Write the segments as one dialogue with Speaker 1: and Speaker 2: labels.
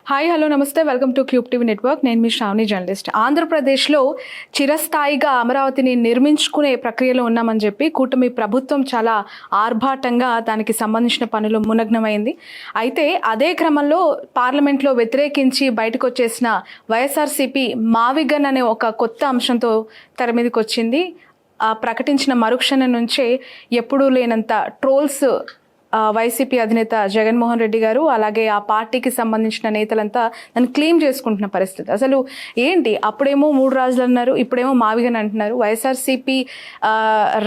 Speaker 1: Hi hello నమస్తే welcome to cube TV network. నేను మీ Shravani journalist. ఆంధ్రప్రదేశ్లో చిరస్థాయిగా అమరావతిని నిర్మించుకునే ప్రక్రియలో ఉన్నామని చెప్పి కూటమి ప్రభుత్వం చాలా ఆర్భాటంగా దానికి సంబంధించిన పనులు మునగ్నమైంది. అయితే అదే క్రమంలో పార్లమెంట్లో వ్యతిరేకించి బయటకు వచ్చేసిన వైఎస్ఆర్సీపీ మావిగన్ అనే ఒక కొత్త అంశంతో తెర మీదకి వచ్చింది. ప్రకటించిన మరుక్షణం నుంచే ఎప్పుడూ లేనంత ట్రోల్స్ వైసీపీ అధినేత జగన్మోహన్ రెడ్డి గారు అలాగే ఆ పార్టీకి సంబంధించిన నేతలంతా దాన్ని క్లెయిమ్ చేసుకుంటున్న పరిస్థితి. అసలు ఏంటి, అప్పుడేమో 3 రాజులు అన్నారు, ఇప్పుడేమో మావిగన్ అంటున్నారు. వైఎస్ఆర్సీపీ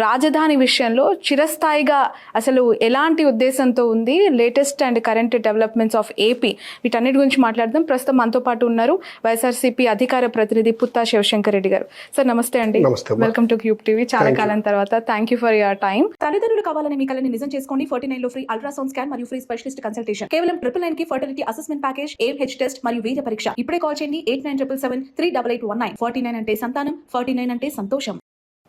Speaker 1: రాజధాని విషయంలో చిరస్థాయిగా అసలు ఎలాంటి ఉద్దేశంతో ఉంది, latest and current developments of AP, వీటన్నిటి గురించి మాట్లాడదాం. ప్రస్తుతం మనతో పాటు ఉన్నారు వైఎస్ఆర్సీపీ అధికార ప్రతినిధి పుత్తా శివశంకర్ రెడ్డి గారు. సార్ నమస్తే అండి, వెల్కమ్ టు క్యూబ్ టీవీ. చాలా కాలం తర్వాత thank you for your time. తల్లిదండ్రులు కావాలని మీ కలని నిజం చేసుకోండి. 49 లో ఫ్రీ అల్ట్రాసౌండ్ స్కాన్ మరియు ఫ్రీ స్పెషలిస్ట్ కన్సల్టేషన్. కేవలం 999 కి fertility assessment package, AMH test మరియు వీర్య పరీక్ష. ఇప్పుడే కాల్ చేయండి 8977738819. 49 అంటే సంతానం, 49 అంటే సంతోషం.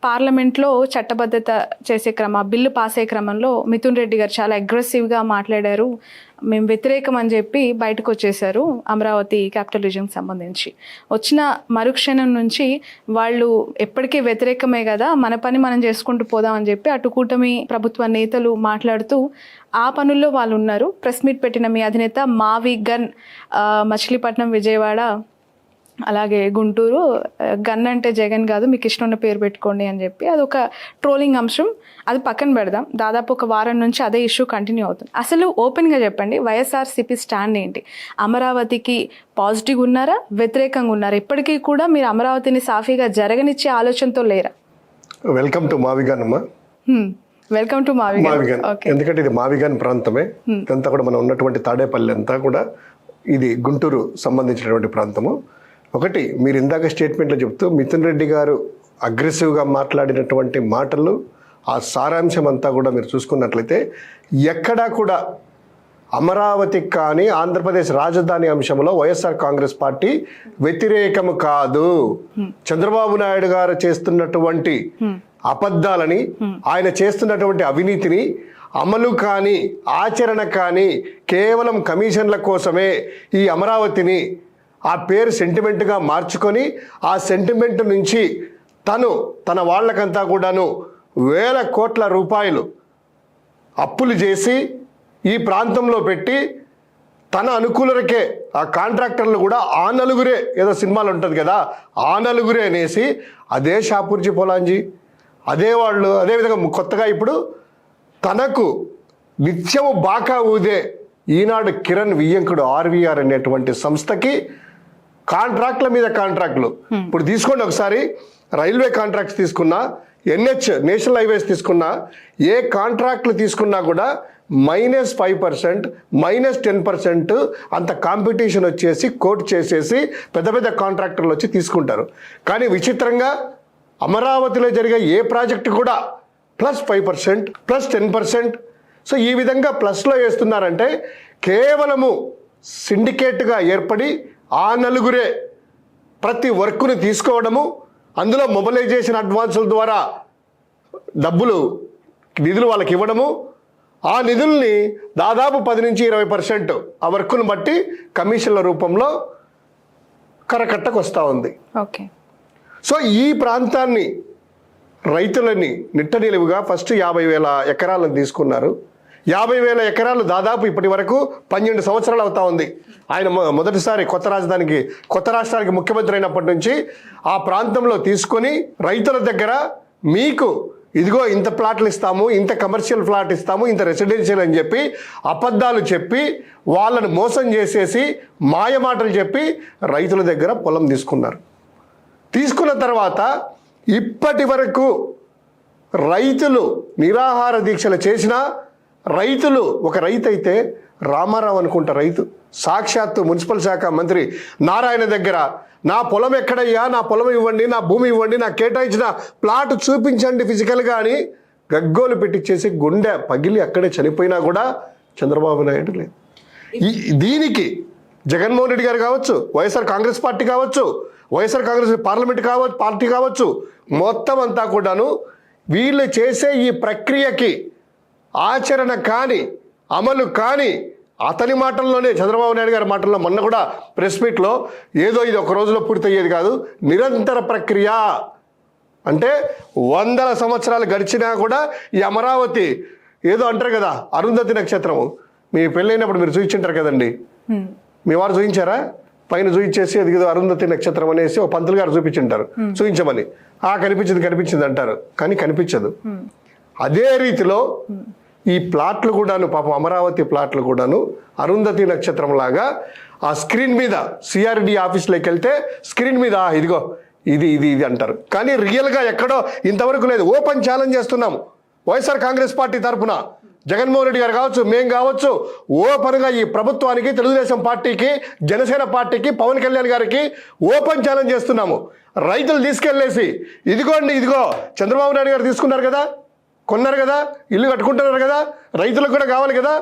Speaker 1: పార్లమెంట్లో చట్టబద్ధత చేసే బిల్లు పాస్ అయ్యే క్రమంలో మిథున్ రెడ్డి గారు చాలా అగ్రెసివ్గా మాట్లాడారు. మేము వ్యతిరేకం అని చెప్పి బయటకు వచ్చేసారు అమరావతి క్యాపిటల్ రీజన్కి సంబంధించి. వచ్చిన మరుక్షణం నుంచి వాళ్ళు ఎప్పటికీ వ్యతిరేకమే కదా, మన పని మనం చేసుకుంటూ పోదామని చెప్పి అటు కూటమి ప్రభుత్వ నేతలు మాట్లాడుతూ ఆ పనుల్లో వాళ్ళు ఉన్నారు. ప్రెస్ మీట్ పెట్టిన మీ అధినేత మావిగన్ మచిలీపట్నం, విజయవాడ అలాగే గుంటూరు, గన్ అంటే జగన్ కాదు, మీకు ఇష్టం ఉన్న పేరు పెట్టుకోండి అని చెప్పి అదొక ట్రోలింగ్ అంశం. అది పక్కన పెడదాం. దాదాపు ఒక వారం నుంచి అదే ఇష్యూ కంటిన్యూ అవుతుంది. అసలు ఓపెన్గా చెప్పండి, వైఎస్ఆర్సీపీ స్టాండ్ ఏంటి? అమరావతికి పాజిటివ్ ఉన్నారా, వ్యతిరేకంగా ఉన్నారా? ఇప్పటికీ కూడా మీరు అమరావతిని సాఫీగా జరగనిచ్చే ఆలోచనతో లేరా?
Speaker 2: వెల్కమ్ టు మావిగన్ అమ్మా.
Speaker 1: Welcome to Mavigan.
Speaker 2: ఎందుకంటే ఇది మావిగన్ ప్రాంతమే. ఇదంతా కూడా మనం ఉన్నటువంటి తాడేపల్లి అంతా కూడా ఇది గుంటూరు సంబంధించినటువంటి ప్రాంతము. ఒకటి, మీరు ఇందాక స్టేట్మెంట్లో చెప్తూ మిథున్ రెడ్డి గారు అగ్రెసివ్గా మాట్లాడినటువంటి మాటలు, ఆ సారాంశం అంతా కూడా మీరు చూసుకున్నట్లయితే ఎక్కడా కూడా అమరావతికి కానీ ఆంధ్రప్రదేశ్ రాజధాని అంశంలో వైఎస్ఆర్ కాంగ్రెస్ పార్టీ వ్యతిరేకము కాదు. చంద్రబాబు నాయుడు గారు చేస్తున్నటువంటి అబద్ధాలని, ఆయన చేస్తున్నటువంటి అవినీతిని అమలు కానీ ఆచరణ కానీ కేవలం కమిషన్ల కోసమే ఈ అమరావతిని ఆ పేరు సెంటిమెంట్గా మార్చుకొని ఆ సెంటిమెంట్ నుంచి తన వాళ్ళకంతా కూడాను వేల కోట్ల రూపాయలు అప్పులు చేసి ఈ ప్రాంతంలో పెట్టి తన అనుకూలరకే ఆ కాంట్రాక్టర్లు కూడా ఆ నలుగురే, ఏదో సినిమాలు ఉంటుంది కదా, ఆ నలుగురే అనేసి అదే షాపూర్జీ పొలాంజీ అదే వాళ్ళు, అదేవిధంగా కొత్తగా ఇప్పుడు తనకు నిత్యము బాకా ఊదే ఈనాడు కిరణ్ వియ్యంకుడు RVR అనేటువంటి సంస్థకి కాంట్రాక్ట్ల మీద కాంట్రాక్ట్లు. ఇప్పుడు తీసుకోండి ఒకసారి, రైల్వే కాంట్రాక్ట్స్ తీసుకున్నా, NH నేషనల్ హైవేస్ తీసుకున్నా, ఏ కాంట్రాక్ట్లు తీసుకున్నా కూడా -5%, -10% అంత కాంపిటీషన్ వచ్చేసి కోట్ చేసేసి పెద్ద పెద్ద కాంట్రాక్టర్లు వచ్చి తీసుకుంటారు. కానీ విచిత్రంగా అమరావతిలో జరిగే ఏ ప్రాజెక్టు కూడా +5%, +10%. సో ఈ విధంగా ప్లస్లో వేస్తున్నారంటే కేవలము సిండికేట్గా ఏర్పడి ఆ నలుగురే ప్రతి వర్క్ని తీసుకోవడము, అందులో మొబిలైజేషన్ అడ్వాన్సుల ద్వారా నిధులు వాళ్ళకి ఇవ్వడము, ఆ నిధుల్ని దాదాపు 10 నుంచి 20% ఆ వర్క్ను బట్టి కమిషన్ల రూపంలో కరకట్టకు వస్తూ ఉంది.
Speaker 1: ఓకే.
Speaker 2: సో ఈ ప్రాంతాన్ని రైతులని నిట్టనిలువుగా ఫస్ట్ 50,000 ఎకరాలను తీసుకున్నారు. 50,000 ఎకరాలు దాదాపు ఇప్పటి వరకు 12 సంవత్సరాలు అవుతా ఉంది. ఆయన మొదటిసారి కొత్త రాష్ట్రానికి ముఖ్యమంత్రి అయినప్పటి నుంచి ఆ ప్రాంతంలో తీసుకొని రైతుల దగ్గర మీకు ఇదిగో ఇంత ప్లాట్లు ఇస్తాము, ఇంత కమర్షియల్ ఫ్లాట్ ఇస్తాము, ఇంత రెసిడెన్షియల్ అని చెప్పి అబద్ధాలు చెప్పి వాళ్ళను మోసం చేసేసి మాయమాటలు చెప్పి రైతుల దగ్గర పొలం తీసుకున్నారు. తీసుకున్న తర్వాత ఇప్పటి వరకు రైతులు నిరాహార దీక్షలు చేసినా, ఒక రైతు అయితే రామారావు అనుకుంటా రైతు, సాక్షాత్తు మున్సిపల్ శాఖ మంత్రి నారాయణ దగ్గర నా పొలం ఎక్కడయ్యా, నా పొలం ఇవ్వండి, నా భూమి ఇవ్వండి, నా కేటాయించిన ప్లాట్ చూపించండి ఫిజికల్గా అని గగ్గోలు పెట్టించేసి గుండె పగిలి అక్కడే చనిపోయినా కూడా చంద్రబాబు నాయుడు లేదు. దీనికి జగన్మోహన్ రెడ్డి గారు కావచ్చు, వైఎస్ఆర్ కాంగ్రెస్ పార్టీ కావచ్చు, వైఎస్ఆర్ కాంగ్రెస్ పార్టీ కావచ్చు, మొత్తం అంతా కూడాను వీళ్ళు చేసే ఈ ప్రక్రియకి ఆచరణ కానీ అమలు కానీ అతని మాటల్లోనే, చంద్రబాబు నాయుడు గారి మాటల్లో మొన్న కూడా ప్రెస్ మీట్లో ఏదో ఇది ఒక రోజులో పూర్తయ్యేది కాదు, నిరంతర ప్రక్రియ అంటే 100 సంవత్సరాలు గడిచినా కూడా ఈ అమరావతి ఏదో అంటారు కదా, అరుంధతి నక్షత్రము. మీ పెళ్ళైనప్పుడు మీరు చూపించుంటారు కదండి, మీ వారు చూపించారా? పైన చూపించేసి అది ఏదో అరుంధతి నక్షత్రం అనేసి ఒక పంతులు గారు చూపించుంటారు, చూపించమని. కనిపించింది అంటారు, కానీ కనిపించదు. అదే రీతిలో ఈ ప్లాట్లు కూడాను, పాపం అమరావతి ప్లాట్లు కూడాను అరుంధతి నక్షత్రం లాగా ఆ స్క్రీన్ మీద సిఆర్డి ఆఫీస్లోకి వెళ్తే స్క్రీన్ మీద ఇదిగో ఇది ఇది ఇది అంటారు, కానీ రియల్గా ఎక్కడో ఇంతవరకు లేదు. ఓపెన్ ఛాలెంజ్ చేస్తున్నాము వైఎస్ఆర్ కాంగ్రెస్ పార్టీ తరఫున, జగన్మోహన్ రెడ్డి గారు కావచ్చు, మేం కావచ్చు, ఓపెన్గా ఈ ప్రభుత్వానికి, తెలుగుదేశం పార్టీకి, జనసేన పార్టీకి, పవన్ కళ్యాణ్ గారికి ఓపెన్ ఛాలెంజ్ చేస్తున్నాము. రైతులు తీసుకెళ్లేసి ఇదిగోండి, ఇదిగో చంద్రబాబు నాయుడు గారు తీసుకున్నారు కదా, కొన్నారు కదా, ఇల్లు కట్టుకుంటున్నారు కదా, రైతులకు కూడా కావాలి కదా,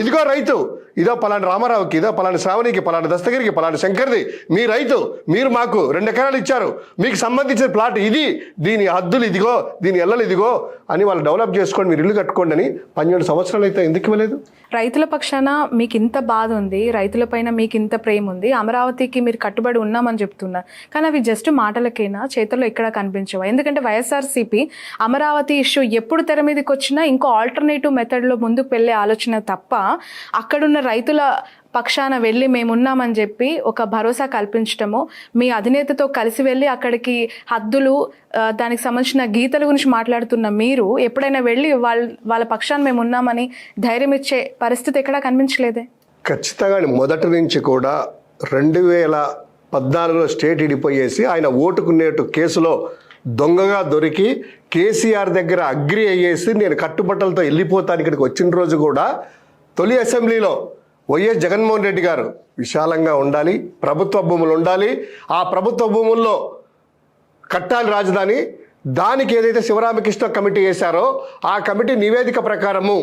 Speaker 2: ఇదిగో రైతు, ఇదో పలాని రామారావుకి, ఇదో పలాని శ్రావణికి, పలాని దస్తగిరికి, పలాని శంకర్ది, మీ రైతు, మీరు మాకు 2 ఎకరాలు ఇచ్చారు, మీకు సంబంధించిన ప్లాట్ ఇది, దీని హద్దులు ఇదిగో, దీని ఎల్లలు ఇదిగో అని వాళ్ళు డెవలప్ చేసుకోండి, మీరు ఇల్లు కట్టుకోండి అని 12 సంవత్సరాలు అయితే ఎందుకు ఇవ్వలేదు?
Speaker 1: రైతుల పక్షాన మీకు ఇంత బాధ ఉంది, రైతులపైన మీకు ఇంత ప్రేమ ఉంది, అమరావతికి మీరు కట్టుబడి ఉన్నామని చెప్తున్నారు, కానీ అవి జస్ట్ మాటలకైనా, చేతుల్లో ఎక్కడా కనిపించవు. ఎందుకంటే వైఎస్ఆర్సీపీ అమరావతి ఇష్యూ ఎప్పుడు తెర మీదకి వచ్చినా ఇంకో ఆల్టర్నేటివ్ మెథడ్లో ముందుకు వెళ్ళే ఆలోచన తప్ప అక్కడున్న రైతుల పక్షాన వెళ్ళి మేమున్నామని చెప్పి ఒక భరోసా కల్పించటము, మీ అధినేతతో కలిసి వెళ్ళి అక్కడికి హద్దులు, దానికి సంబంధించిన గీతల గురించి మాట్లాడుతున్న మీరు ఎప్పుడైనా వెళ్ళి వాళ్ళ పక్షాన మేము ఉన్నామని ధైర్యం ఇచ్చే పరిస్థితి ఎక్కడా కనిపించలేదే?
Speaker 2: ఖచ్చితంగా మొదటి నుంచి కూడా 2014లో స్టేట్ ఇడిపోయేసి ఆయన ఓటుకునేటు కేసులో దొంగగా దొరికి కేసీఆర్ దగ్గర అగ్రి అయ్యేసి నేను కట్టుబట్టలతో వెళ్ళిపోతాను ఇక్కడికి వచ్చిన రోజు కూడా తొలి అసెంబ్లీలో వైఎస్ జగన్మోహన్ రెడ్డి గారు విశాలంగా ఉండాలి, ప్రభుత్వ భూములు ఉండాలి, ఆ ప్రభుత్వ భూముల్లో కట్టాలి రాజధాని, దానికి ఏదైతే శివరామకృష్ణ కమిటీ వేశారో ఆ కమిటీ నివేదిక ప్రకారము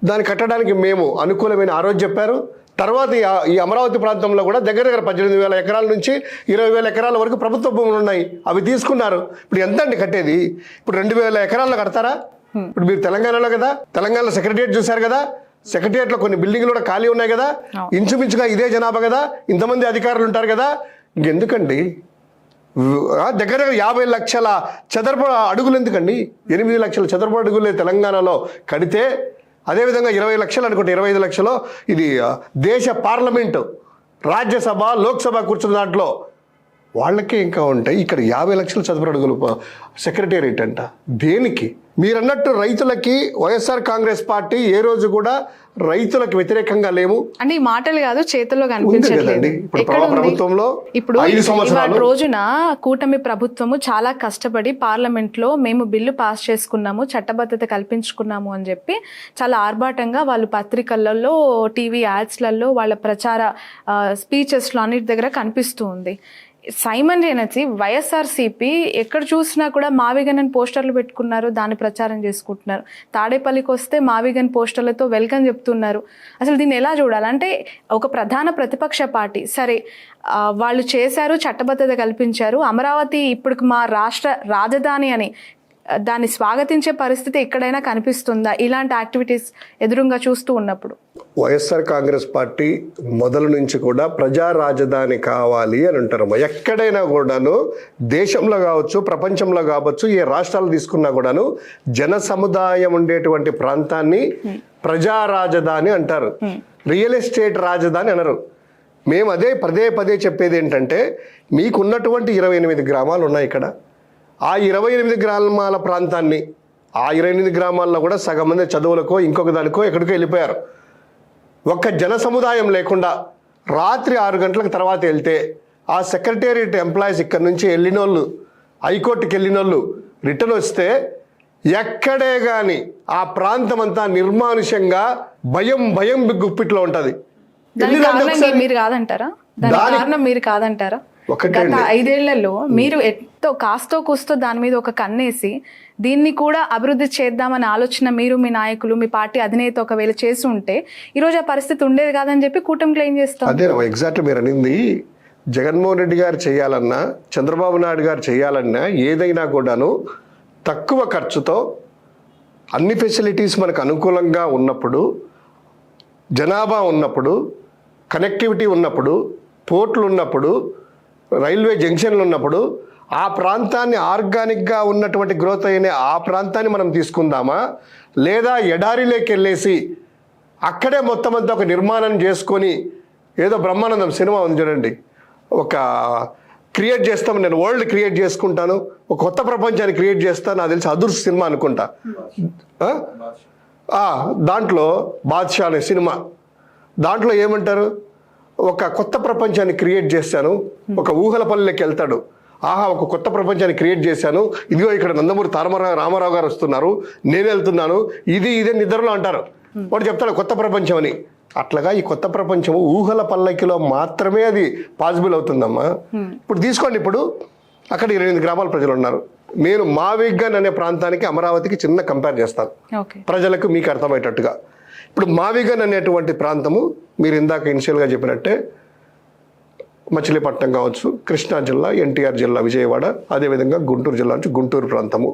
Speaker 2: దాన్ని కట్టడానికి మేము అనుకూలమైన ఆ రోజు చెప్పారు. తర్వాత ఈ అమరావతి ప్రాంతంలో కూడా దగ్గర 18,000 ఎకరాల నుంచి 20,000 ఎకరాల వరకు ప్రభుత్వ భూములు ఉన్నాయి, అవి తీసుకున్నారు. ఇప్పుడు ఎంత అండి కట్టేది? ఇప్పుడు 2,000 ఎకరాల్లో కడతారా? ఇప్పుడు మీరు తెలంగాణలో కదా, తెలంగాణలో సెక్రటరియట్ చూశారు కదా, సెక్రటరియట్లో కొన్ని బిల్డింగ్లు కూడా ఖాళీ ఉన్నాయి కదా, ఇంచుమించుగా ఇదే జనాభా కదా, ఇంతమంది అధికారులు ఉంటారు కదా, ఇంకెందుకండి దగ్గర 50 లక్షల చదరపు అడుగులు ఎందుకండి? 8 లక్షల చదరపు అడుగులే తెలంగాణలో కడితే, అదేవిధంగా 20 లక్షలు అనుకుంటే 25 లక్షలు ఇది దేశ పార్లమెంటు, రాజ్యసభ, లోక్సభ కూర్చున్న దాంట్లో వాళ్ళకే ఇంకా ఉంటాయి. ఇక్కడ 50 లక్షల చదరపు అడుగులు సెక్రటేరియట్ అంట. దేనికి? మీరు అన్నట్టు రైతులకి వైఎస్ఆర్ కాంగ్రెస్ పార్టీ ఏ రోజు కూడా రైతులకు వ్యతిరేకంగా లేము
Speaker 1: అంటే ఈ మాటలు కాదు, చేతుల్లో కనిపించట్లేదు.
Speaker 2: ప్రభుత్వంలో
Speaker 1: ఇప్పుడు ఇవాళ రోజున కూటమి ప్రభుత్వము చాలా కష్టపడి పార్లమెంట్ లో మేము బిల్లు పాస్ చేసుకున్నాము, చట్టబద్ధత కల్పించుకున్నాము అని చెప్పి చాలా ఆర్భాటంగా వాళ్ళు పత్రికలలో, టీవీ యాడ్స్లలో, వాళ్ళ ప్రచార స్పీచెస్లో అన్నిటి దగ్గర కనిపిస్తూ ఉంది. సైమల్టేనియస్లీ వైఎస్ఆర్సీపీ ఎక్కడ చూసినా కూడా మావిగన్ అని పోస్టర్లు పెట్టుకున్నారు, దాన్ని ప్రచారం చేసుకుంటున్నారు. తాడేపల్లికి వస్తే మావిగన్ పోస్టర్లతో వెల్కమ్ చెప్తున్నారు. అసలు దీన్ని ఎలా చూడాలంటే ఒక ప్రధాన ప్రతిపక్ష పార్టీ సరే వాళ్ళు చేశారు, చట్టబద్ధత కల్పించారు, అమరావతి ఇప్పుడు మా రాష్ట్ర రాజధాని అని దాన్ని స్వాగతించే పరిస్థితి ఎక్కడైనా కనిపిస్తుందా ఇలాంటి యాక్టివిటీస్ ఎదురుగా చూస్తూ ఉన్నప్పుడు?
Speaker 2: వైఎస్ఆర్ కాంగ్రెస్ పార్టీ మొదలు నుంచి కూడా ప్రజా రాజధాని కావాలి అని అంటారు. ఎక్కడైనా కూడాను, దేశంలో కావచ్చు, ప్రపంచంలో కావచ్చు, ఏ రాష్ట్రాలు తీసుకున్నా కూడాను జన సముదాయం ఉండేటువంటి ప్రాంతాన్ని ప్రజా రాజధాని అంటారు, రియల్ ఎస్టేట్ రాజధాని అనరు. మేము అదే పదే చెప్పేది ఏంటంటే, మీకున్నటువంటి 28 గ్రామాలు ఉన్నాయి ఇక్కడ. ఆ 28 గ్రామాల ప్రాంతాన్ని, ఆ 28 గ్రామాల్లో కూడా సగం మంది చదువులకో ఇంకొక దానికో ఎక్కడికో వెళ్ళిపోయారు. ఒక్క జన సముదాయం లేకుండా రాత్రి 6 గంటలకు తర్వాత వెళ్తే ఆ సెక్రటేరియట్ ఎంప్లాయీస్ ఇక్కడ నుంచి వెళ్ళినోళ్ళు, హైకోర్టుకి వెళ్ళినోళ్ళు రిటర్న్ వస్తే ఎక్కడే కానీ ఆ ప్రాంతం అంతా నిర్మానుష్యంగా భయం గుప్పిట్లో ఉంటుంది.
Speaker 1: మీరు కాదంటారా? మీరు కాదంటారా? గత 5 ఏళ్లలో మీరు ఎంతో కాస్తో కూస్తో దాని మీద ఒక కన్నేసి దీన్ని కూడా అభివృద్ధి చేద్దామని ఆలోచన మీరు, మీ నాయకులు, మీ పార్టీ అధినేత ఒకవేళ చేసి ఉంటే ఈరోజు ఆ పరిస్థితి ఉండేది కాదని చెప్పి కూటమి క్లెయిమ్ చేస్తాం.
Speaker 2: అదే ఎగ్జాక్ట్లీ మీరు అనింది. జగన్మోహన్ రెడ్డి గారు చేయాలన్నా, చంద్రబాబు నాయుడు గారు చేయాలన్నా ఏదైనా కూడాను తక్కువ ఖర్చుతో అన్ని ఫెసిలిటీస్ మనకు అనుకూలంగా ఉన్నప్పుడు జనాభా ఉన్నప్పుడు, కనెక్టివిటీ ఉన్నప్పుడు, పోర్ట్లు ఉన్నప్పుడు, రైల్వే జంక్షన్లు ఉన్నప్పుడు ఆ ప్రాంతాన్ని ఆర్గానిక్గా ఉన్నటువంటి గ్రోత్ అయిన ఆ ప్రాంతాన్ని మనం తీసుకుందామా, లేదా ఎడారిలోకి వెళ్ళేసి అక్కడే మొత్తం అంతా ఒక నిర్మాణం చేసుకొని ఏదో బ్రహ్మానందం సినిమా ఉంది చూడండి, ఒక క్రియేట్ చేస్తాం, నేను వరల్డ్ క్రియేట్ చేసుకుంటాను, ఒక కొత్త ప్రపంచాన్ని క్రియేట్ చేస్తాను, నాకు తెలిసి అదుర్స్ సినిమా అనుకుంటా, దాంట్లో బాద్షా అనే సినిమా, దాంట్లో ఏమంటారు, ఒక కొత్త ప్రపంచాన్ని క్రియేట్ చేశాను, ఒక ఊహల పల్లెకి వెళ్తాడు, ఆహా ఒక కొత్త ప్రపంచాన్ని క్రియేట్ చేశాను, ఇదిగో ఇక్కడ నందమూరి రామారావు గారు వస్తున్నారు, నేను వెళ్తున్నాను, ఇదే నిద్రలో అంటారు, వాడు చెప్తాడు కొత్త ప్రపంచం అని. అట్లాగా ఈ కొత్త ప్రపంచం ఊహల పల్లకిలో మాత్రమే అది పాసిబుల్ అవుతుందమ్మా. ఇప్పుడు తీసుకోండి, ఇప్పుడు అక్కడ 28 గ్రామాల ప్రజలు ఉన్నారు. నేను మావిగన్ అనే ప్రాంతానికి అమరావతికి చిన్న కంపేర్ చేస్తాను ప్రజలకు మీకు అర్థమయ్యేటట్టుగా. ఇప్పుడు మావిగన్ అనేటువంటి ప్రాంతము మీరు ఇందాక ఇనిషియల్గా చెప్పినట్టే మచిలీపట్నం కావచ్చు, కృష్ణా జిల్లా, ఎన్టీఆర్ జిల్లా విజయవాడ, అదేవిధంగా గుంటూరు జిల్లా నుంచి గుంటూరు ప్రాంతము.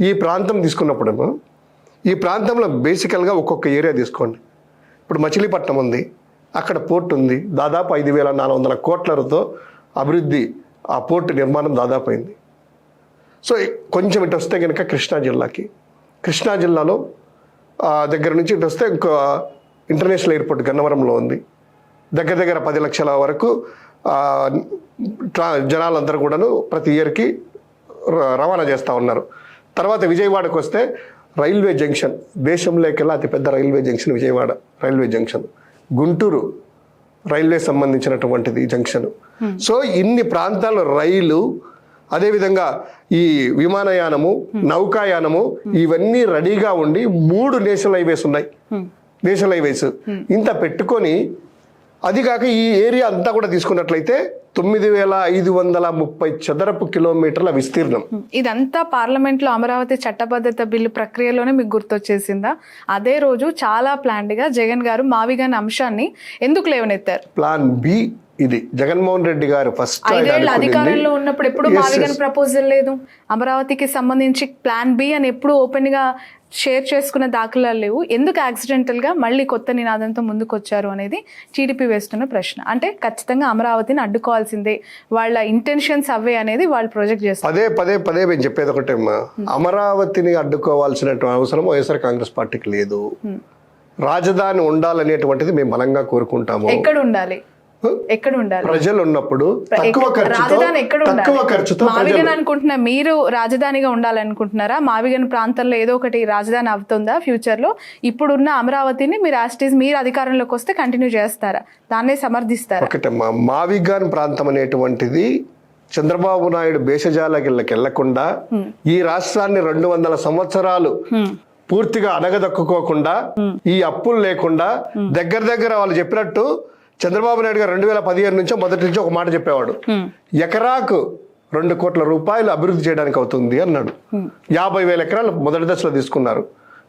Speaker 2: ఈ ప్రాంతం తీసుకున్నప్పుడు ఈ ప్రాంతంలో బేసికల్గా ఒక్కొక్క ఏరియా తీసుకోండి. ఇప్పుడు మచిలీపట్నం ఉంది, అక్కడ పోర్ట్ ఉంది, దాదాపు 5,400 కోట్లతో అభివృద్ధి, ఆ పోర్టు నిర్మాణం దాదాపు అయింది. సో కొంచెం ఇటు వస్తే కనుక కృష్ణా జిల్లాలో దగ్గర నుంచి ఇటు వస్తే ఇంకో ఇంటర్నేషనల్ ఎయిర్పోర్ట్ గన్నవరంలో ఉంది. దగ్గర 10 లక్షల వరకు జనాలందరూ కూడాను ప్రతి ఇయర్కి రవాణా చేస్తూ ఉన్నారు. తర్వాత విజయవాడకు వస్తే రైల్వే జంక్షన్, దేశంలోకెల్లా అతిపెద్ద railway junction Vijayawada railway junction, Guntur railway సంబంధించినటువంటిది జంక్షన్. సో ఇన్ని ప్రాంతాలు రైలు, అదేవిధంగా ఈ విమానయానము, నౌకాయానము, ఇవన్నీ రెడీగా ఉండి 3 నేషనల్ హైవేస్ ఉన్నాయి. నేషనల్ హైవేస్ ఇంత పెట్టుకొని, అది కాక ఈ ఏరియా అంతా కూడా తీసుకున్నట్లయితే 9,530 చదరపు కిలోమీటర్ల విస్తీర్ణం.
Speaker 1: ఇదంతా పార్లమెంట్లో అమరావతి చట్టబద్ధత బిల్లు ప్రక్రియలోనే మీకు గుర్తొచ్చేసిందా? అదే రోజు చాలా ప్లాన్డ్గా జగన్ గారు మావిగన్ అంశాన్ని ఎందుకు లేవనెత్తారు?
Speaker 2: ప్లాన్ బి ఇది. జగన్మోహన్ రెడ్డి గారు ఫస్ట్
Speaker 1: అధికారంలో ఉన్నప్పుడు ఎప్పుడు మావిగన్ ప్రపోజల్ లేదు, అమరావతికి సంబంధించి ప్లాన్ బి అని ఎప్పుడు ఓపెన్ గా షేర్ చేసుకున్న దాఖలాలు లేవు. ఎందుకు యాక్సిడెంటల్ గా మళ్ళీ కొత్త నినాదంతో ముందుకు వచ్చారు అనేది టీడీపీ వేస్తున్న ప్రశ్న. అంటే ఖచ్చితంగా అమరావతిని అడ్డుకోవాల్సిందే, వాళ్ళ ఇంటెన్షన్స్ అవే అనేది వాళ్ళు ప్రొజెక్ట్ చేస్తారు.
Speaker 2: పదే మేము చెప్పేది ఒకటే, అమరావతిని అడ్డుకోవాల్సిన అవసరం వైఎస్ఆర్ కాంగ్రెస్ పార్టీకి లేదు. రాజధాని ఉండాలనేటువంటిది మేము బలంగా కోరుకుంటాము.
Speaker 1: ఎక్కడ ఉండాలి?
Speaker 2: ప్రజలు ఉన్నప్పుడు
Speaker 1: రాజధాని ఎక్కడ ఉండాలి? మావిగన్ అనుకుంటున్నా, మీరు రాజధానిగా ఉండాలనుకుంటున్నారా? మావిగన్ ప్రాంతంలో ఏదో ఒకటి రాజధాని అవుతుందా ఫ్యూచర్ లో? ఇప్పుడున్న అమరావతిని మీరు మీరు అధికారంలోకి వస్తే కంటిన్యూ చేస్తారా, దాన్నే సమర్థిస్తారా?
Speaker 2: ఒకటమ్మా, మావిగన్ ప్రాంతం అనేటువంటిది చంద్రబాబు నాయుడు భేషజాలకి వెళ్లకుండా, ఈ రాష్ట్రాన్ని 200 సంవత్సరాలు పూర్తిగా అణగదొక్కుకోకుండా, ఈ అప్పులు లేకుండా, దగ్గర వాళ్ళు చెప్పినట్టు చంద్రబాబు నాయుడు గారు 2015 నుంచో మొదటి నుంచి ఒక మాట చెప్పేవాడు, ఎకరాకు 2 కోట్ల రూపాయలు అభివృద్ధి చేయడానికి అవుతుంది అన్నాడు. 50,000 ఎకరాలు మొదటి దశలో తీసుకున్నారు.